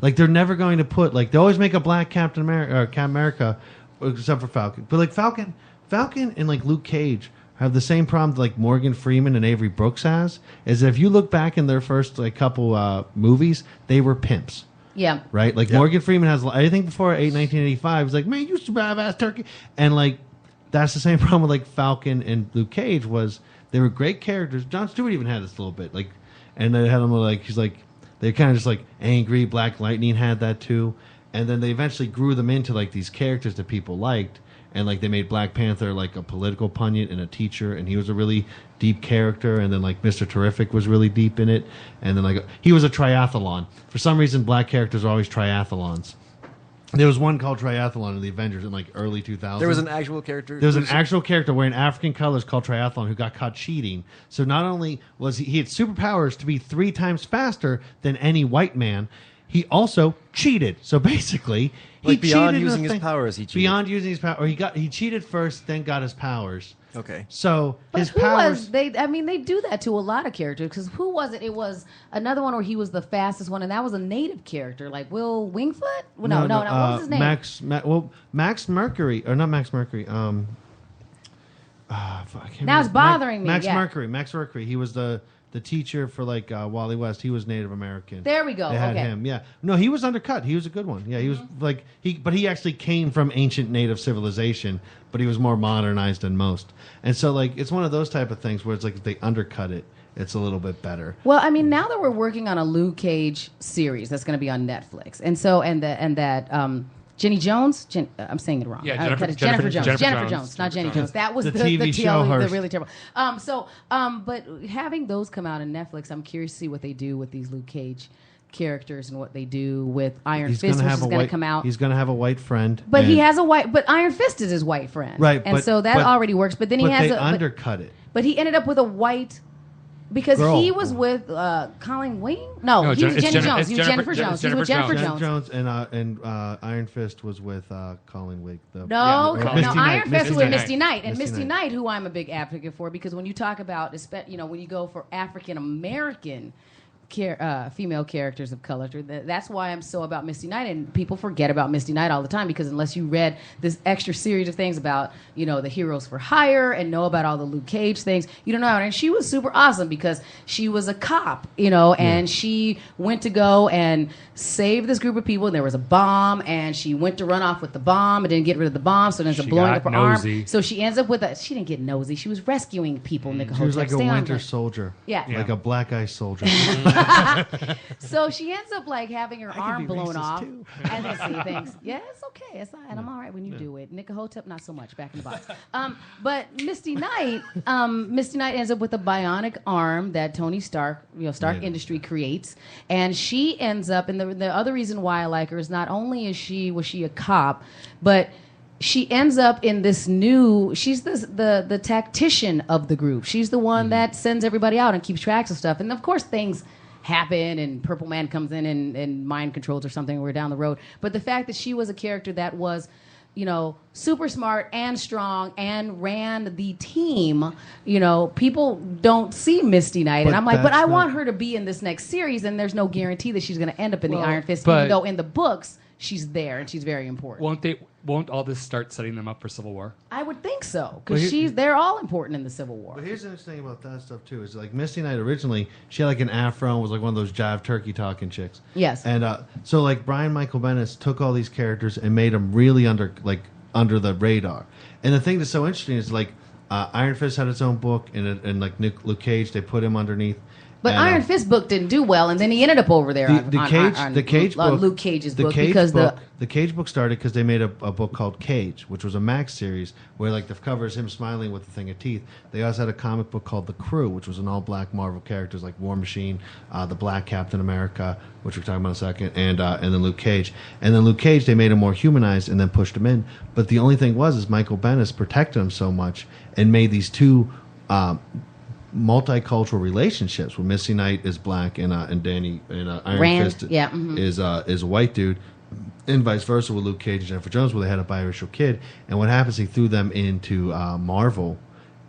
Like they're never going to put, like they always make a black Captain America, or Captain America, except for Falcon. But like Falcon and like Luke Cage have the same problem that like Morgan Freeman and Avery Brooks has, is that if you look back in their first like couple movies, they were pimps. Yeah. Right? Like Morgan Freeman has, I think before 1985, he's like, man, you survive ass turkey. And like, that's the same problem with like Falcon and Luke Cage was they were great characters. Jon Stewart even had this a little bit. Like, and they had him like, he's like, they're kind of just like angry. Black Lightning had that too. And then they eventually grew them into like these characters that people liked. And like they made Black Panther like a political pundit and a teacher, and he was a really deep character. And then like Mr. Terrific was really deep in it. And then like he was a triathlon. For some reason, black characters are always triathlons. There was one called Triathlon in the Avengers in like early 2000s. There was an actual character. There was an actual character wearing African colors called Triathlon who got caught cheating. So not only was he had superpowers to be 3 times faster than any white man, he also cheated. So basically, like he beyond cheated using his powers, he cheated. Beyond using his power, or he cheated first, then got his powers. Okay. So But his who powers. was they? I mean, they do that to a lot of characters. Because who was it? It was another one where he was the fastest one, and that was a native character, like Will Wingfoot. Well, no. What was his name? Max Mercury, or not Max Mercury. Now it's bothering me. Max Mercury. He was the teacher for like Wally West. He was Native American. There we go. They had him. Yeah. No, he was undercut. He was a good one. Yeah, he was like but he actually came from ancient native civilization, but he was more modernized than most. And so like it's one of those type of things where it's like if they undercut it, it's a little bit better. Well, I mean, now that we're working on a Luke Cage series that's going to be on Netflix, and so and that Jenny Jones. I'm saying it wrong. Yeah, Jennifer Jones, not Jenny Jones. That was the TV show. The really terrible. But having those come out on Netflix, I'm curious to see what they do with these Luke Cage characters and what they do with Iron Fist, which is going to come out. He's going to have a white friend, but he has a white. But Iron Fist is his white friend, right? And so that already works. But then he has undercut it. But he ended up with a white. Because he was with Colin Wing? No, he was Jenny Jones. He was Jennifer Jones. He was with Jennifer Jones. And Iron Fist was with Colin Wing. Iron Fist was with Misty Knight. And Misty Knight, who I'm a big advocate for, because when you talk about, when you go for African American female characters of color, that's why I'm so about Misty Knight, and people forget about Misty Knight all the time, because unless you read this extra series of things about the Heroes for Hire and know about all the Luke Cage things, you don't know. And she was super awesome because she was a cop, and she went to go and save this group of people, and there was a bomb, and she went to run off with the bomb and didn't get rid of the bomb, so it ends up blowing up her arm. So she ends up with she didn't get nosy, she was rescuing people. She was like a winter soldier, like a black ice soldier. So she ends up like having her arm blown off. And then see things. Yeah, it's okay. It's not, and I'm all right when you do it. Nicahotep, not so much. Back in the box. But Misty Knight ends up with a bionic arm that Tony Stark, Stark Industry creates, and she ends up. And the other reason why I like her is not only was she a cop, but she ends up in this she's the tactician of the group. She's the one that sends everybody out and keeps tracks of stuff. And of course things happen and Purple Man comes in and mind controls or something. We're down the road. But the fact that she was a character that was, super smart and strong and ran the team, people don't see Misty Knight. And I'm like, but I want her to be in this next series, and there's no guarantee that she's going to end up in the Iron Fist, even though in the books she's there and she's very important. Won't all this start setting them up for Civil War? I would think so, because they're all important in the Civil War. But here's the interesting thing about that stuff too is like Misty Knight originally she had like an afro and was like one of those jive turkey talking chicks. Yes. And so like Brian Michael Bendis took all these characters and made them really under the radar. And the thing that's so interesting is like Iron Fist had its own book, and like Luke Cage, they put him underneath. But Iron Fist book didn't do well, and then he ended up over there on Luke Cage's book, because the Cage book started because they made a book called Cage, which was a Max series where like the cover is him smiling with a thing of teeth. They also had a comic book called The Crew, which was an all-black Marvel characters like War Machine, the Black Captain America, which we're talking about in a second, and then Luke Cage. And then Luke Cage, they made him more humanized and then pushed him in. But the only thing is Michael Bendis protected him so much and made these two multicultural relationships where Misty Knight is black and Danny and Iron Fist is a white dude, and vice versa with Luke Cage and Jennifer Jones, where they had a biracial kid. And what happens? He threw them into Marvel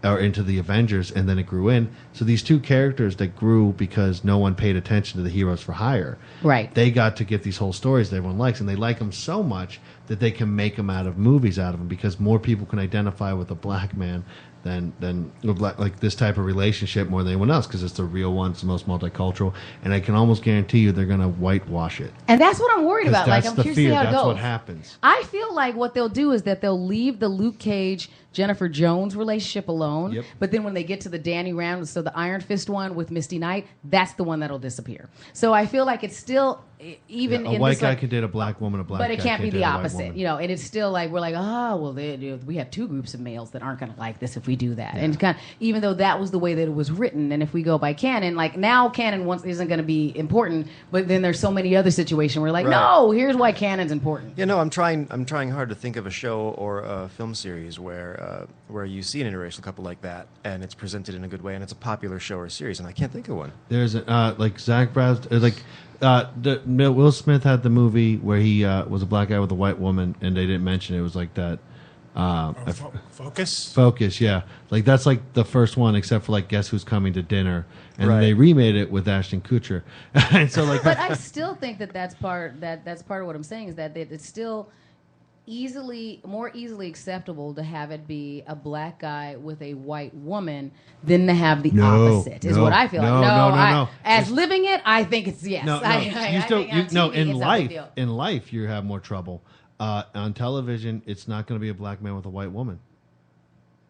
or into the Avengers, and then it grew in. So these two characters that grew because no one paid attention to the heroes for hire. Right. They got to get these whole stories that everyone likes, and they like them so much that they can make them out of movies out of them because more people can identify with a black man than like this type of relationship more than anyone else because it's the real one, it's the most multicultural, and I can almost guarantee you they're going to whitewash it. And that's what I'm worried about. Like, I'm the curious to see fear. how it That's goes. what happens. I feel like what they'll do is that they'll leave the Luke Cage Jennifer Jones relationship alone, Yep. but then when they get to the Danny Rand, so the Iron Fist one with Misty Knight, that's the one that'll disappear. So I feel like it's still even a in white this, guy like, can date a black woman, a black but it guy can't be date the a white opposite, woman. you know. And it's still like we're like, oh well, we have two groups of males that aren't going to like this if we do that. Yeah. And kind of, even though that was the way that it was written, and if we go by canon, like now canon isn't going to be important, but then there's so many other situations where like, no, here's why canon's important. Yeah, no, I'm trying hard to think of a show or a film series where you see an interracial couple like that, and it's presented in a good way, and it's a popular show or series, and I can't think of one. There's like Zach Bravestarr, like Will Smith had the movie where he was a black guy with a white woman, and they didn't mention it. It was like that. Focus? Focus, yeah. Like that's like the first one, except for like Guess Who's Coming to Dinner, and then they remade it with Ashton Kutcher. And so like, but I still think that's part of what I'm saying is that it's still more easily acceptable to have it be a black guy with a white woman than to have the opposite. Is what I feel like. No. As living it, I think it's yes. In life, you have more trouble. On television, it's not going to be a black man with a white woman.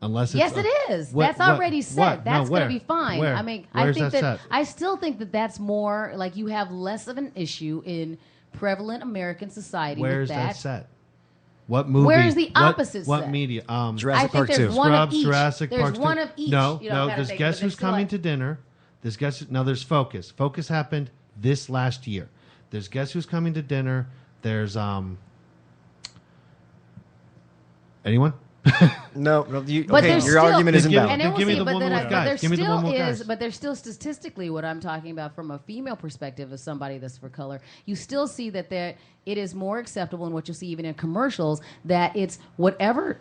Unless it's it is. That's already set. That's going to be fine. Where? I mean, Where I is think that that set? I still think that that's more like you have less of an issue in prevalent American society Where with is that. that set? What movie? Where is the opposite What set? media? Jurassic Park 2. There's one of Scrubs, each. Jurassic There's Park 2. one of each. No, You know, there's Guess Who's Coming to Dinner. There's Focus. Focus happened this last year. There's Guess Who's Coming to Dinner. There's anyone? No, But there's your still, argument isn't valid. And then we'll Give me see, the but one then with guys. Give me the one with guys. But there's still statistically what I'm talking about from a female perspective of somebody that's for color. You still see that it is more acceptable in what you see even in commercials that it's whatever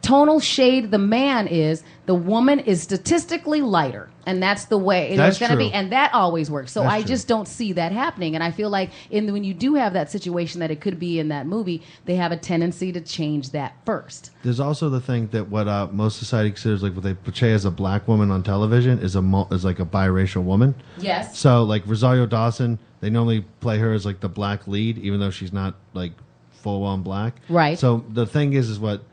tonal shade the man is, the woman is statistically lighter. And that's the way it's going to be. And that always works. So I just don't see that happening. And I feel like when you do have that situation that it could be in that movie, they have a tendency to change that first. There's also the thing that what most society considers like what they portray as a black woman on television is like a biracial woman. Yes. So like Rosario Dawson, they normally play her as like the black lead, even though she's not like full on black. Right. So the thing is what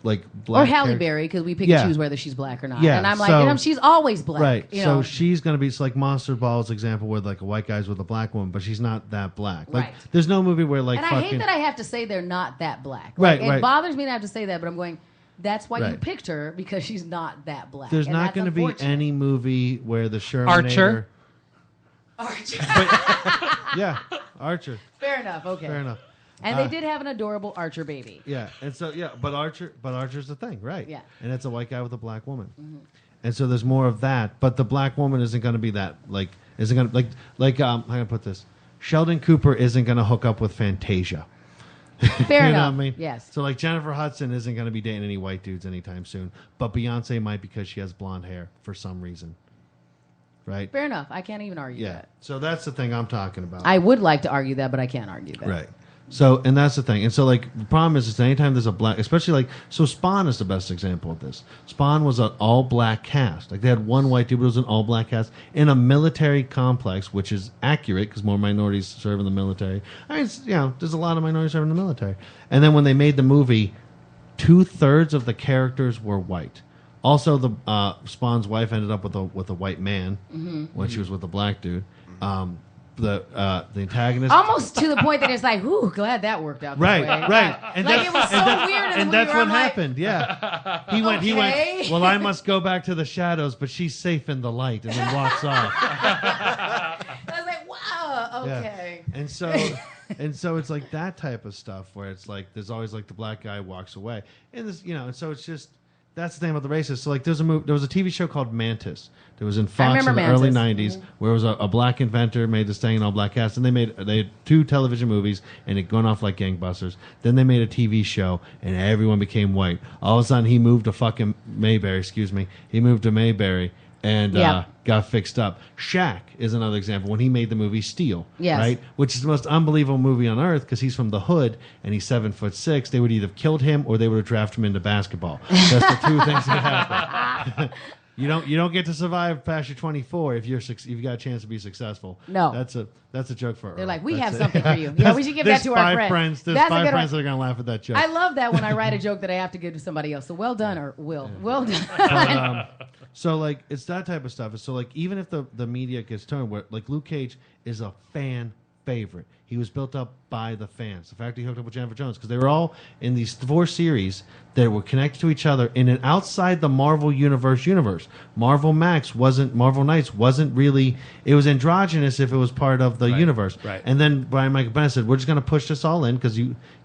like black or Halle Berry, because we pick and choose whether she's black or not. Yeah, and I'm like, she's always black. Right. So she's going to be it's like Monster Ball's example where like a white guy's with a black woman, but she's not that black. Like Right. there's no movie where like and I hate that I have to say they're not that black. Right, It bothers me to have to say that, but I'm going, that's why you picked her, because she's not that black. There's and not going to be any movie where the Shermanator... Archer. Yeah, Archer. Fair enough. Okay. Fair enough. And they did have an adorable Archer baby. Yeah, and so but Archer's the thing, right? Yeah. And it's a white guy with a black woman, and so there's more of that. But the black woman isn't going to be that isn't going to how can I put this? Sheldon Cooper isn't going to hook up with Fantasia. Fair you enough. know what I mean? Yes. So like Jennifer Hudson isn't going to be dating any white dudes anytime soon, but Beyonce might because she has blonde hair for some reason. Right. Fair enough. I can't even argue that. So that's the thing I'm talking about. I would like to argue that, but I can't argue that. Right. So, and that's the thing. And so, like, the problem is anytime there's a black, especially like, so Spawn is the best example of this. Spawn was an all-black cast. Like, they had one white dude, but it was an all-black cast in a military complex, which is accurate because more minorities serve in the military. I mean, there's a lot of minorities serving in the military. And then when they made the movie, 2/3 of the characters were white. Also, the Spawn's wife ended up with a white man when she was with a black dude. The antagonist almost to the point that it's like, ooh, glad that worked out. Right. And like it was so weird. And that's what happened. Yeah. He went. Well, I must go back to the shadows, but she's safe in the light, and then walks off. I was like, wow, okay. Yeah. And so it's like that type of stuff where it's like there's always like the black guy walks away, and this and so it's just That's the thing about the races. So like, there was a TV show called Mantis. That was in Fox in the Mantis. early '90s, where it was a black inventor made this thing in all black cast, and they had 2 television movies, and it going off like gangbusters. Then they made a TV show, and everyone became white. All of a sudden, he moved to fucking Mayberry. Excuse me, he moved to Mayberry. And got fixed up. Shaq is another example when he made the movie Steel, right? Which is the most unbelievable movie on earth because he's from the hood and he's 7'6". They would either have killed him or they would have drafted him into basketball. That's the 2 things that happen. You don't get to survive past your 24 if you've got a chance to be successful. No, that's a joke for Earl. They're like, we have something for you. Yeah, we should give that to our friends. There's 5 friends that are gonna laugh at that joke. I love that when I write a joke that I have to give to somebody else. So well done, or Will. Well done. So like it's that type of stuff. So like even if the media gets turned, where like Luke Cage is a fan favorite. He was built up by the fans. The fact he hooked up with Jennifer Jones because they were all in these 4 series that were connected to each other in an outside the Marvel universe. Marvel Knights wasn't really. It was androgynous if it was part of the universe. Right. And then Brian Michael Bendis said, "We're just going to push this all in because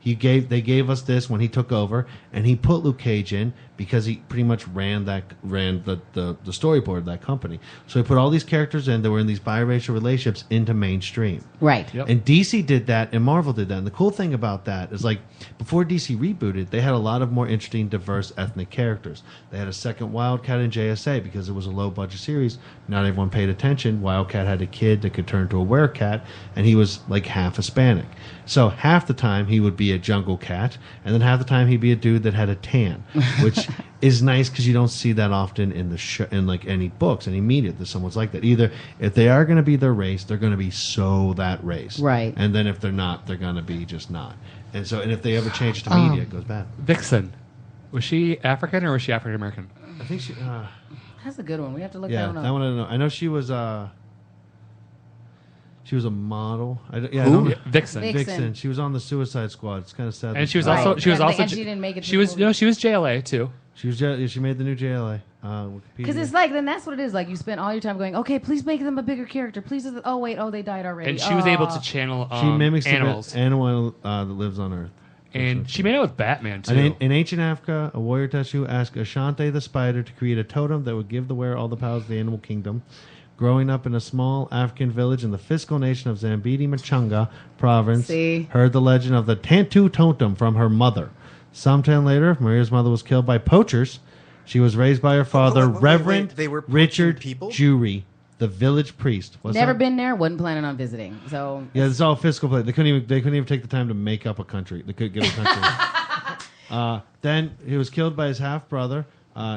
they gave us this when he took over, and he put Luke Cage in because he pretty much ran the storyboard of that company. So he put all these characters in that were in these biracial relationships into mainstream. Right. Yep. And DC did that, and Marvel did that. And the cool thing about that is, like, before DC rebooted, they had a lot of more interesting, diverse ethnic characters. They had a second Wildcat in JSA because it was a low-budget series. Not everyone paid attention. Wildcat had a kid that could turn to a werecat, and he was, like, half Hispanic. So half the time he would be a jungle cat, and then half the time he'd be a dude that had a tan, which is nice because you don't see that often in the in like any books, any media that someone's like that. Either if they are going to be their race, they're going to be so that race, right? And then if they're not, they're going to be just not. And so, and if they ever change it to media, it goes bad. Vixen, was she African or was she African American? I think she. That's a good one. We have to look that one up. That one I don't know. I know she was. She was a model. Vixen. She was on the Suicide Squad. It's kind of sad. And she was also. She was also. And she didn't make it. She was. No, she was JLA too. She was. She made the new JLA. Because it's like, then that's what it is. Like, you spent all your time going, okay, please make them a bigger character. Please. Oh wait. Oh, they died already. And she was able to channel. She mimics animals. The animal that lives on Earth. And she made it with Batman too. In ancient Africa, a warrior Teshu asked Ashante the spider to create a totem that would give the wearer all the powers of the animal kingdom. Growing up in a small African village in the fiscal nation of Zambidi Machanga province, heard the legend of the Tantu totem from her mother. Sometime later, Maria's mother was killed by poachers. She was raised by her father, Reverend Richard Jury, the village priest. Never been there, wasn't planning on visiting. So yeah, it's all fiscal play. They couldn't even take the time to make up a country. They couldn't get a country. Then he was killed by his half brother,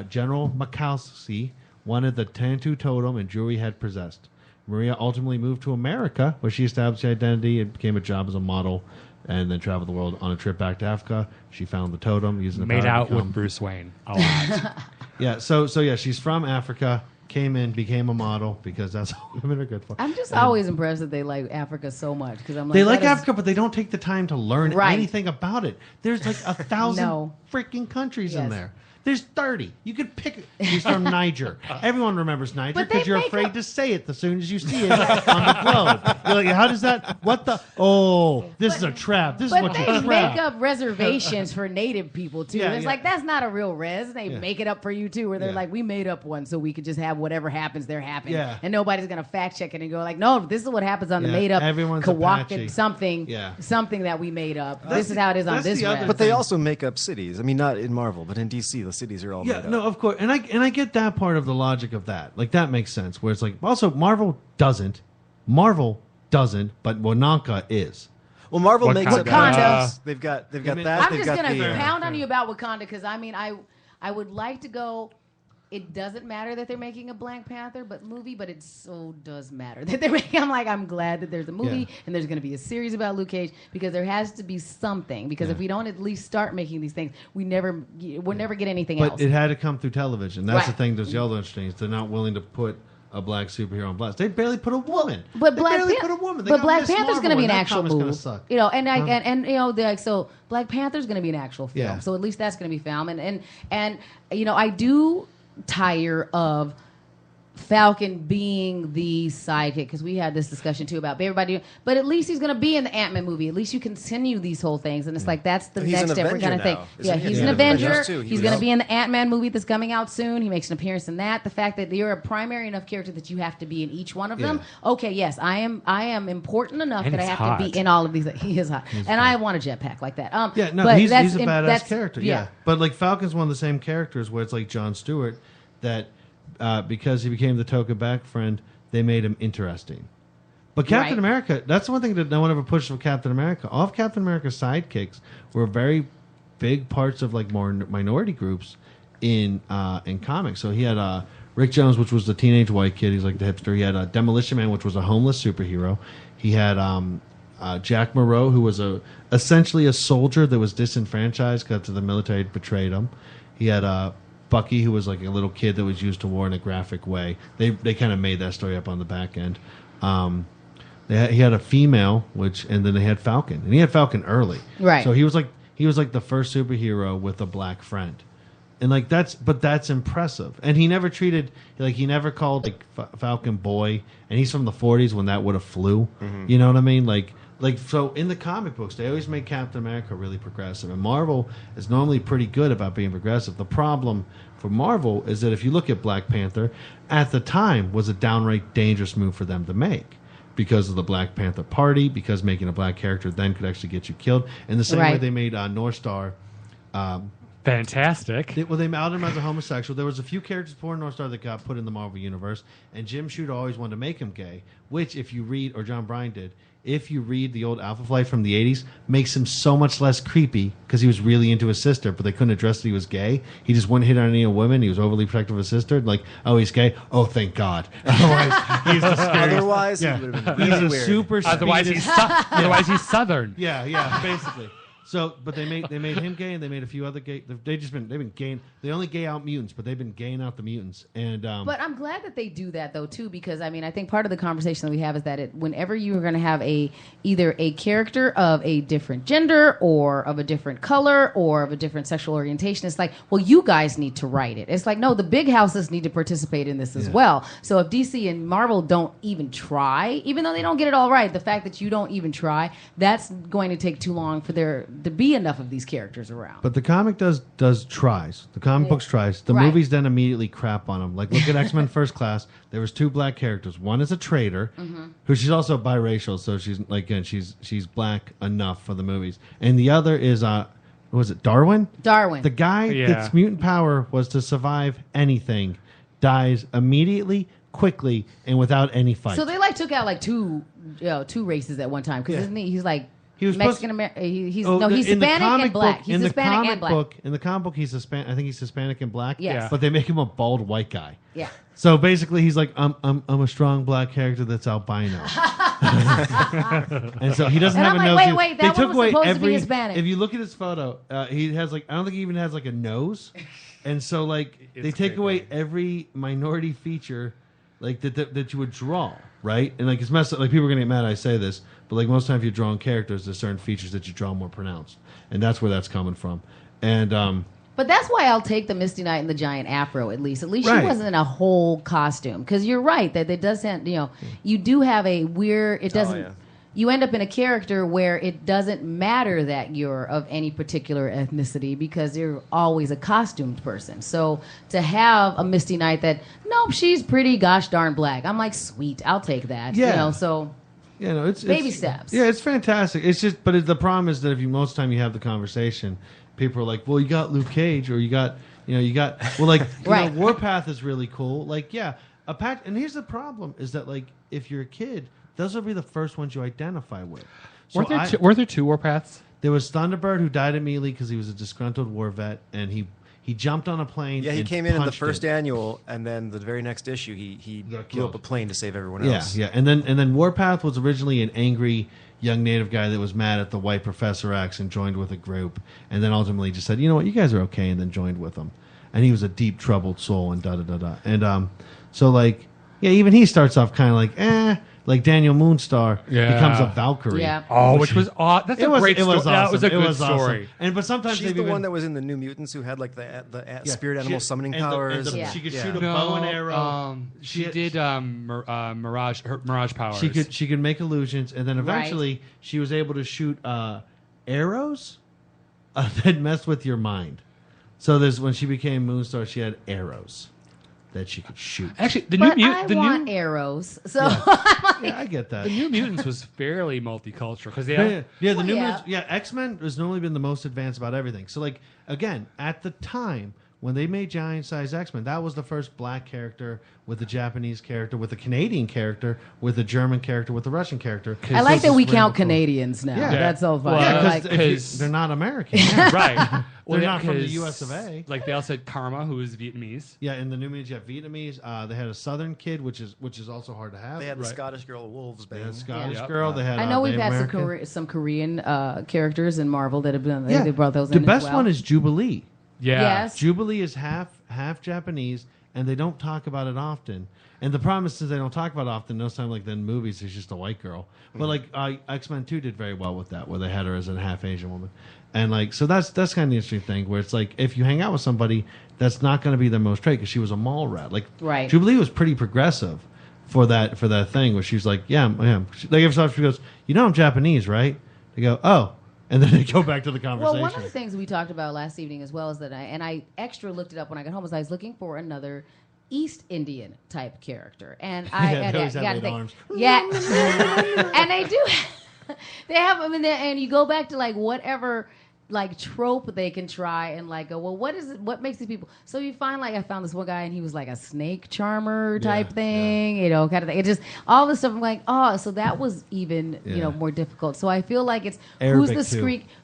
General Makowski. Wanted the Tantu totem, and Jury had possessed. Maria ultimately moved to America, where she established her identity and became a job as a model, and then traveled the world on a trip back to Africa. She found the totem using the made out with Bruce Wayne a lot. Yeah, so yeah, she's from Africa. Came in, became a model because that's what women are good for. I'm just always impressed that they like Africa so much because I'm like they like Africa, but they don't take the time to learn Right. anything about it. There's like 1,000 freaking countries in there. There's 30. You could pick. She's from Niger. Everyone remembers Niger because you're afraid to say it as soon as you see it on the globe. You're like, how does that? What the? Oh, this is a trap. This is what you But they trap. make up reservations for native people too. Yeah, It's like that's not a real res. They make it up for you too, where they're Yeah. like, we made up one so we could just have whatever happens there happen, Yeah. and nobody's gonna fact check it and go like, no, this is what happens on the Yeah, made up everyone's Kawak Apache. something that we made up. This is how it is on this res. But they also make up cities. I mean, not in Marvel, but in DC, the cities are all made up. No, of course, and I get that part of the logic of that. Like that makes sense. Where it's like, also Marvel doesn't, but Wanaka is. Well, Marvel makes up Wakanda. They've got that. I'm They've just got gonna the, pound on you about Wakanda because I mean I would like to go. It doesn't matter that they're making a Black Panther movie, but it so does matter that they're making. I'm glad that there's a movie and there's going to be a series about Luke Cage because there has to be something. Because if we don't at least start making these things, we'll never get anything else. But it had to come through television. That's the Right. thing. There's the other interesting. Is they're not willing to put a black superhero on blast. They barely put a woman. But they Black barely Pan- put a woman. They but got Black Miss Panther's Marvel, going to be and an that actual comic's gonna movie, suck. you know, and you know, so Black Panther's going to be an actual film. Yeah. So at least that's going to be film, and you know, I do tire of Falcon being the sidekick, because we had this discussion too about everybody, but at least he's going to be in the Ant-Man movie. At least you continue these whole things, and it's like that's the next step we're going to think. Yeah, he's an Avenger. He's going to be in the Ant-Man movie that's coming out soon. He makes an appearance in that. The fact that you're a primary enough character that you have to be in each one of them. Okay, yes, I am important enough that I have to be in all of these. He is hot, and I want a jetpack like that. He's a badass character. Yeah, but like Falcon's one of the same characters where it's like Jon Stewart that. Because he became the token back friend, they made him interesting. But Captain America, that's the one thing that no one ever pushed for Captain America. All of Captain America's sidekicks were very big parts of like more minority groups in comics. So he had Rick Jones, which was the teenage white kid. He's like the hipster. He had Demolition Man, which was a homeless superhero. He had Jack Moreau, who was essentially a soldier that was disenfranchised because the military had betrayed him. He had Bucky, who was like a little kid that was used to war in a graphic way. They kind of made that story up on the back end. He had a female, and then they had Falcon, and he had Falcon early, right? So he was like the first superhero with a black friend, and like that's impressive. And he never called like Falcon boy, and he's from the 40s when that would have flew. Mm-hmm. You know what I mean? Like so in the comic books, they always make Captain America really progressive, and Marvel is normally pretty good about being progressive. The problem for Marvel is that if you look at Black Panther, at the time was a downright dangerous move for them to make because of the Black Panther Party, because making a black character then could actually get you killed. In the same way they made North Star. Fantastic. They outed him as a homosexual. There was a few characters before North Star that got put in the Marvel Universe, and Jim Shooter always wanted to make him gay, which if you read, or John Bryan did, if you read the old Alpha Flight from the 80s, makes him so much less creepy because he was really into his sister, but they couldn't address that he was gay. He just wouldn't hit on any women. He was overly protective of his sister. Like, oh, he's gay? Oh, thank God. Otherwise, he's the scariest. Otherwise, he would have been really weird. Super Otherwise, he's Southern. Yeah, basically. So, but they made him gay, and they made a few other gay. They've been gaying. They only gay out mutants, but they've been gaying out the mutants. And but I'm glad that they do that though too, because I mean I think part of the conversation that we have is that whenever you are going to have either a character of a different gender or of a different color or of a different sexual orientation, it's like, well, you guys need to write it. It's like, no, the big houses need to participate in this as well. So if DC and Marvel don't even try, even though they don't get it all right, the fact that you don't even try, that's going to take too long for there to be enough of these characters around. But the comic does tries. The comic books tries. The movies then immediately crap on them. Like, look at X-Men First Class. There was two black characters. One is a traitor, who she's also biracial, so she's like, again, she's black enough for the movies. And the other is was it Darwin? Darwin. The guy that's mutant power was to survive anything, dies immediately, quickly, and without any fight. So they like took out like two races at one time, because isn't he's like. He was Mexican American. He's Hispanic and black. He's Hispanic and black. In the comic book, he's Hispanic. I think he's Hispanic and black. Yes. But they make him a bald white guy. Yeah. So basically, he's like, I'm a strong black character that's albino. And so he doesn't have a nose. Wait, that one was supposed to be Hispanic. If you look at his photo, he has like, I don't think he even has like a nose. And so like they take away every minority feature like that you would draw, right? And like it's messed up. Like people are gonna get mad I say this, but like most times you're drawing characters, there's certain features that you draw more pronounced, and that's where that's coming from. And but that's why I'll take the Misty Knight and the giant afro at least. At least she wasn't in a whole costume, because you're right that it doesn't. You do have a weird. It doesn't. Oh, yeah. You end up in a character where it doesn't matter that you're of any particular ethnicity, because you're always a costumed person. So to have a Misty Knight that, nope, she's pretty gosh darn black. I'm like, sweet, I'll take that. Yeah. So it's baby steps. Yeah, it's fantastic. It's just, but the problem is that most of the time you have the conversation, people are like, well, you got Luke Cage, or you got Warpath is really cool. Like, yeah, and here's the problem is that like if you're a kid, those will be the first ones you identify with. So were there two Warpaths? There was Thunderbird, who died immediately because he was a disgruntled war vet, and he jumped on a plane. Yeah, he came in the first annual, and then the very next issue, he blew up a plane to save everyone else. Yeah, and then Warpath was originally an angry young native guy that was mad at the white Professor X and joined with a group, and then ultimately just said, you know what, you guys are okay, and then joined with them. And he was a deep troubled soul, and da da da da. And so like, yeah, even he starts off kind of like, like Daniel Moonstar becomes a Valkyrie. Yeah. Oh, which was awesome. That's a great story. Awesome. That was a good awesome. story. But sometimes she's the one that was in the New Mutants who had like the spirit animal summoning powers. She could shoot a bow and arrow. She did mirage powers. She could make illusions, and then eventually she was able to shoot arrows that mess with your mind. So when she became Moonstar, she had arrows that she could shoot. Actually, I want arrows. So I get that. The New Mutants was fairly multicultural because the New Mutants. Yeah, X-Men has normally been the most advanced about everything. So like again, at the time when they made giant size X-Men, that was the first black character with a Japanese character, with a Canadian character, with a German character, with a Russian character. I like that we count Canadians now. Yeah. That's so funny. Well, because they're not American. Right. They're not from the U.S. of A. Like they also had Karma, who is Vietnamese. Yeah, in the New Mutants, you have Vietnamese. They had a Southern kid, which is also hard to have. They had the Scottish girl, Wolves. They had a Scottish girl. They had. I know we've had some Korean characters in Marvel that have been. They brought those in. The best as well. one is Jubilee. Yeah. Yes. Jubilee is half Japanese, and they don't talk about it often. And the problem is, since they don't talk about it often, most time, like in movies, she's just a white girl. But like X-Men 2 did very well with that, where they had her as a half Asian woman. And like, so that's kind of the interesting thing, where it's like, if you hang out with somebody, that's not going to be their most trait, because she was a mall rat. Like, right. Jubilee was pretty progressive for that thing, where she's like, yeah. They give herself, she goes, I'm Japanese, right? They go, oh. And then they go back to the conversation. Well, one of the things we talked about last evening as well is that I extra looked it up when I got home, was I was looking for another East Indian type character, and and they do. They have them in there, and you go back to like whatever like trope they can try and like go, well, what is it? What makes these people? So you find like I found this one guy and he was like a snake charmer type thing, kind of thing. It just all this stuff. I'm like, oh, so that was even more difficult. So I feel like it's Arabic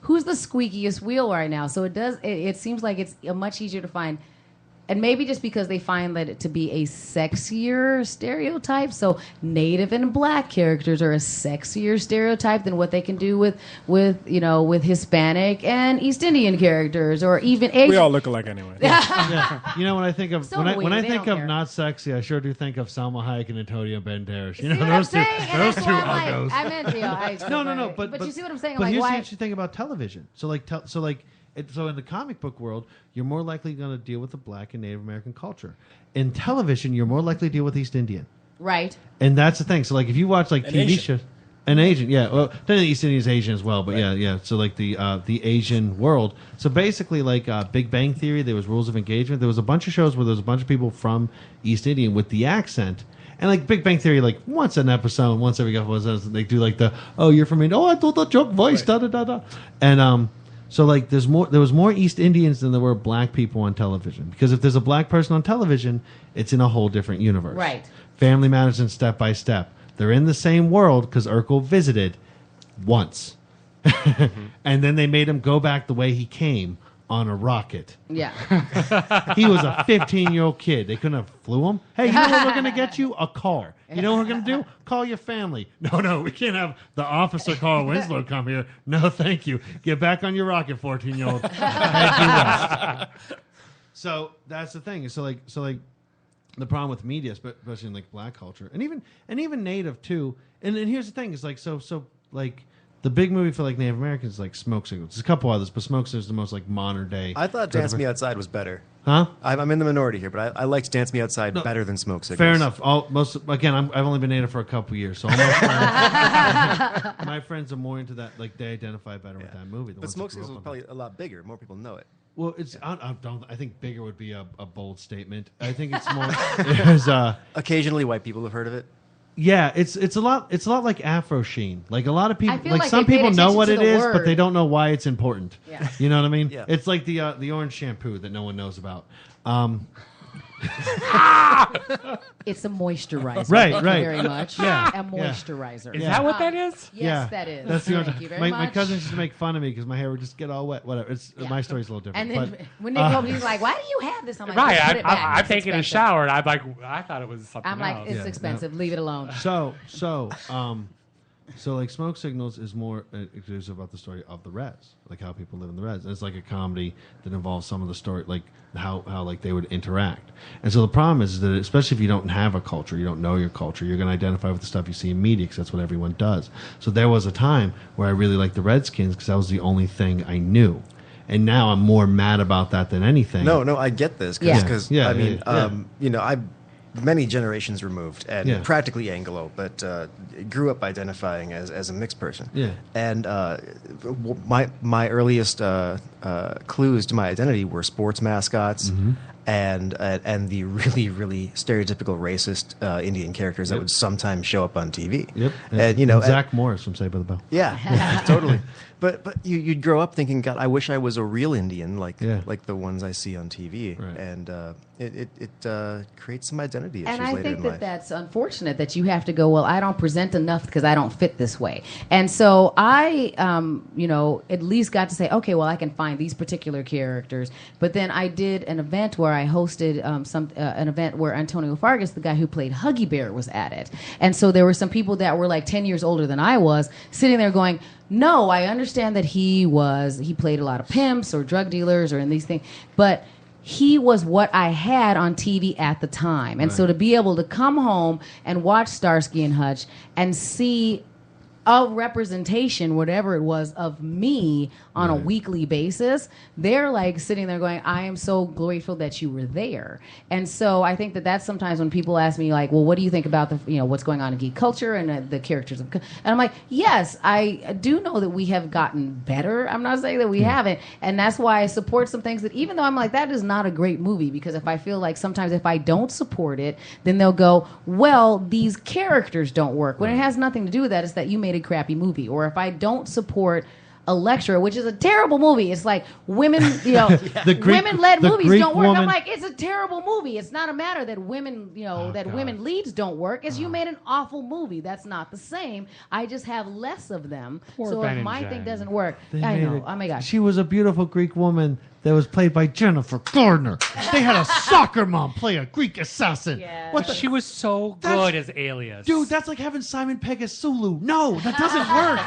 who's the squeakiest wheel right now. So it seems like it's much easier to find. And maybe just because they find that it to be a sexier stereotype, so Native and Black characters are a sexier stereotype than what they can do with Hispanic and East Indian characters, or even Asian. We all look alike anyway. When I think of when I think of not sexy, I sure do think of Salma Hayek and Antonio Banderas. Those two uggos. I meant no. But you see what I'm saying? But like, here's why? the interesting thing about television. So in the comic book world, you're more likely going to deal with the Black and Native American culture. In television, you're more likely to deal with East Indian. Right. And that's the thing. So like if you watch like TV shows, an Asian, yeah. Well, then East Indian is Asian as well, but yeah. So like the Asian world. So basically, like Big Bang Theory, there was Rules of Engagement. There was a bunch of shows where there was a bunch of people from East Indian with the accent. And like Big Bang Theory, like once an episode, once every couple of episodes, they do like you're from India. Oh, I thought the joke voice, da da da da. And so like there was more East Indians than there were Black people on television, because if there's a Black person on television, it's in a whole different universe. Right. Family Matters and Step by Step. They're in the same world because Urkel visited once, and then they made him go back the way he came on a rocket. Yeah. He was a 15-year-old kid. They couldn't have flew him. Hey, you know what we're going to get you? A car. You know what we're going to do? Call your family. No, we can't have the officer Carl Winslow come here. No, thank you. Get back on your rocket, 14-year-old. So that's the thing. So like the problem with media, especially in like Black culture, and even Native too. And here's the thing: is like so like. The big movie for like Native Americans is like Smoke Signals. There's a couple others, but Smoke Signals is the most like modern day. I thought Dance Me Outside was better. Huh? I'm in the minority here, but I liked Dance Me Outside better than Smoke Signals. Fair enough. I've only been Native for a couple years, so all my friends are more into that. Like they identify better with that movie. But Smoke Signals was probably a lot bigger. More people know it. Well, I think bigger would be a bold statement. I think it's more. Occasionally, white people have heard of it. Yeah, it's a lot like Afro Sheen. Like a lot of people, like some people know what it is, word. but they don't know why it's important. Yeah. You know what I mean? Yeah. It's like the orange shampoo that no one knows about. It's a moisturizer. Right. Thank you very much. Yeah. A moisturizer. Is that what that is? Yes, that is. That's the Thank you very much. my cousins used to make fun of me because my hair would just get all wet. Whatever. My story's a little different. And then but, when they go, he's like, "Why do you have this?" I'm like, Right. "Put it back. I'm It's taking a expensive." shower, and I thought it was something I'm like, else. "It's expensive. Leave it alone." So So like Smoke Signals is more it's about the story of the res, like how people live in the res. And it's like a comedy that involves some of the story, like how like they would interact. And so the problem is that especially if you don't have a culture, you don't know your culture, you're going to identify with the stuff you see in media because that's what everyone does. So there was a time where I really liked the Redskins because that was the only thing I knew. And now I'm more mad about that than anything. No, I get this because I'm many generations removed and practically Anglo, but grew up identifying as a mixed person. Yeah. And my earliest clues to my identity were sports mascots and the really, really stereotypical racist Indian characters that would sometimes show up on TV. Yep. And Zach Morris from Saved by the Bell. Yeah, totally. But you'd grow up thinking, God, I wish I was a real Indian like the ones I see on TV. Right. And it creates some identity issues and I later think in that life. that's unfortunate that you have to go, well, I don't present enough because I don't fit this way. And so I, at least got to say, okay, well, I can find these particular characters. But then I did an event where I hosted an event where Antonio Fargas, the guy who played Huggy Bear, was at it. And so there were some people that were like 10 years older than I was sitting there going, no, I understand that he played a lot of pimps or drug dealers or in these things, but he was what I had on TV at the time. And so to be able to come home and watch Starsky and Hutch and see a representation, whatever it was, of me on a weekly basis, they're like sitting there going, I am so grateful that you were there. And so I think that that's sometimes when people ask me like, well, what do you think about what's going on in geek culture and the characters of, and I'm like, yes, I do know that we have gotten better. I'm not saying that we haven't. And that's why I support some things that even though I'm like, that is not a great movie, because if I feel like sometimes if I don't support it, then they'll go, well, these characters don't work. When it has nothing to do with that, it's that you made a crappy movie. Or if I don't support Electra, which is a terrible movie. It's like women, women-led movies Greek don't work. woman. I'm like, it's a terrible movie. It's not a matter that women, women leads don't work. It's you made an awful movie. That's not the same. I just have less of them. Poor so Ben if and my Jen. thing doesn't work, They I made know. it- Oh my gosh. She was a beautiful Greek woman that was played by Jennifer Gardner. They had a soccer mom play a Greek assassin. Yeah. What the She was so That's- good as Alias. dude? That's like having Simon Pegg as Sulu. No, that doesn't work.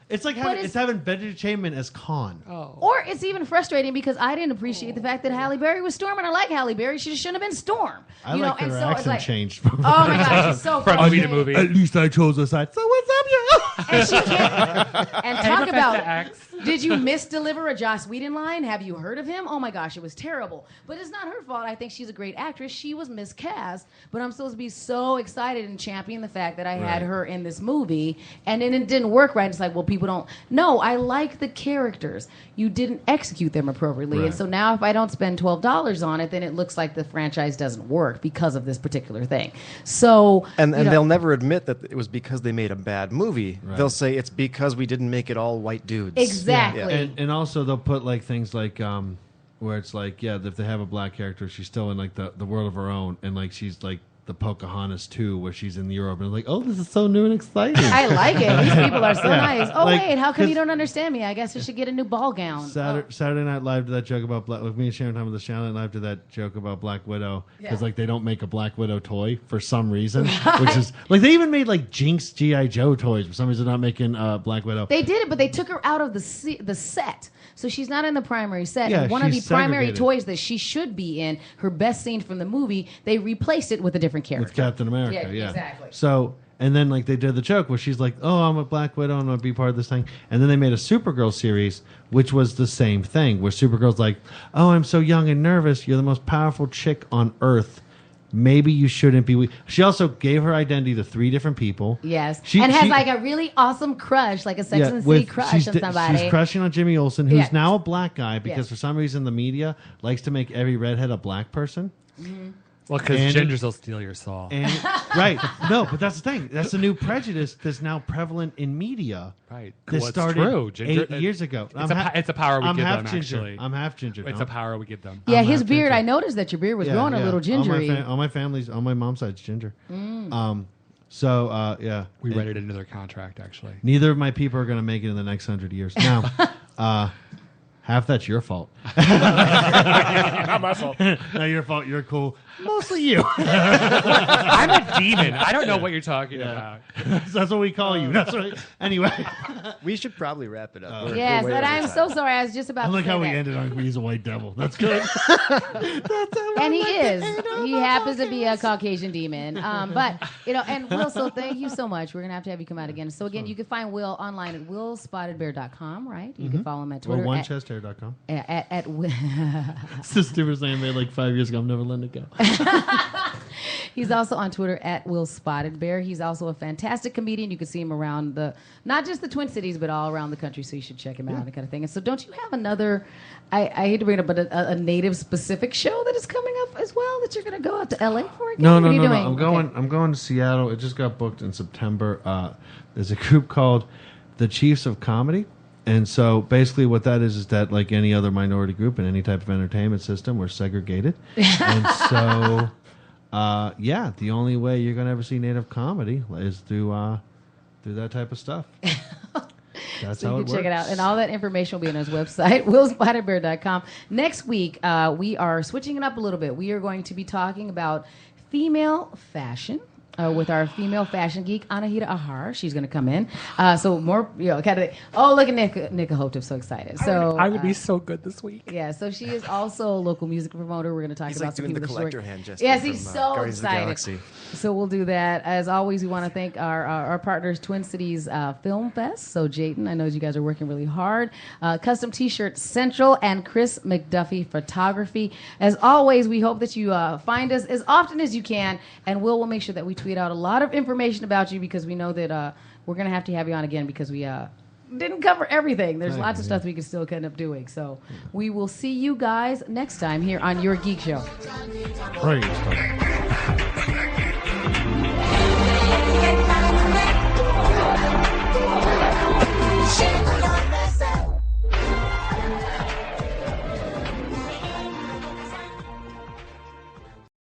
It's like having Benjamin Chapman as Khan. Oh. Or it's even frustrating because I didn't appreciate the fact that Halle Berry was Storm, and I like Halle Berry. She just shouldn't have been Storm. I you like know, her and so it's accent like, changed. oh my gosh, she's so From movie to frustrating. movie. At least I chose a side. So what's up, you? And she can't. And talk Professor about. X. Did you misdeliver a Joss Whedon line? Have you heard of him? Oh my gosh, it was terrible. But it's not her fault. I think she's a great actress. She was miscast. But I'm supposed to be so excited and champion the fact that I had her in this movie, and then it didn't work right. It's like, well, people don't. No, I like the characters. You didn't execute them appropriately, and so now if I don't spend $12 on it, then it looks like the franchise doesn't work because of this particular thing. So And they'll never admit that it was because they made a bad movie. Right. They'll say it's because we didn't make it all white dudes. Exactly. And also they'll put like things like where it's like, if they have a black character, she's still in like the world of her own, and like she's like the Pocahontas 2 where she's in Europe, and like, oh, this is so new and exciting. I like it. These people are so nice. Oh, Like, wait, how come you 'cause- don't understand me? I guess I should get a new ball gown. Saturday Night Live did that joke about Black. With me and Sharon Time with the Saturday Night Live did that joke about Black Widow because like they don't make a Black Widow toy for some reason, which is like they even made like Jinx GI Joe toys for some reason. Not making Black Widow. They did it, but they took her out of the set. So she's not in the primary set. Yeah, and one of the she's primary segregated. toys that she should be in, her best scene from the movie, they replaced it with a different character. With Captain America, Yeah, exactly. So, and then like they did the joke where she's like, "Oh, I'm a Black Widow, I'm gonna be part of this thing." And then they made a Supergirl series, which was the same thing, where Supergirl's like, "Oh, I'm so young and nervous. You're the most powerful chick on Earth. Maybe you shouldn't be." She also gave her identity to 3 different people. Yes. She- and has she- like a really awesome crush, like a Sex and the City crush on somebody. She's crushing on Jimmy Olsen, who's Yeah. now a black guy because Yeah. for some reason the media likes to make every redhead a black person. Well, because And- gingers will steal your soul. And right, no, but that's the thing. That's a new prejudice that's now prevalent in media. Right. That Well, it's started true. Ginger- 8 years ago. It's a power we I'm give half them, ginger. actually. I'm half ginger. It's no? a power we give them. Yeah, I'm his half beard, ginger. I noticed that your beard was growing a little gingery. All my family's, on my mom's side's ginger. Yeah. We read it into their contract, actually. Neither of my people are going to make it in the next 100 years. Now, half that's your fault. Not my fault. Not your fault. You're cool. Mostly you. I'm a demon. I don't know what you're talking about. That's what we call you. That's what. Anyway, we should probably wrap it up. Yes, but I'm so sorry. I was just about. I like to say how we that. ended on he's a white devil. That's good. And he is. He happens to be a Caucasian demon. But, and Will, so thank you so much. We're going to have you come out again. So, again, you can find Will online at willspottedbear.com, right? You can follow him at Twitter. Or onechesthair.com. At It's the stupidest thing I made like 5 years ago. I'm never letting it go. He's also on Twitter at willspottedbear. He's also a fantastic comedian. You can see him around not just the Twin Cities, but all around the country. So you should check him out and kind of thing. And so don't you have another, I hate to bring it up, but a native specific show that is coming up as well that you're going to go out to LA for again? No. What are you doing? I'm going to Seattle. It just got booked in September. There's a group called the Chiefs of Comedy. And so basically what that is that like any other minority group in any type of entertainment system, we're segregated. And so, the only way you're going to ever see native comedy is through that type of stuff. That's so how you it can check works. it out. And all that information will be on his website, willspottedbear.com. Next week, we are switching it up a little bit. We are going to be talking about female fashion. With our female fashion geek, Anahita Ahar. She's going to come in. So more, kind of, look at Nika Hoptip, so excited. So I would be so good this week. Yeah, so she is also a local music promoter. We're going to talk He's about like some doing the people collector hand gesture. Yes, he's from, so Guardians of the excited. Galaxy. So we'll do that. As always, we want to thank our partners, Twin Cities Film Fest. So Jayden, I know you guys are working really hard. Custom T-Shirt Central and Chris McDuffie Photography. As always, we hope that you find us as often as you can, and we'll make sure that we tweet out a lot of information about you because we know that we're going to have you on again because we didn't cover everything. There's lots of stuff we can still end up doing. So we will see you guys next time here on Your Geek Show. Praise God.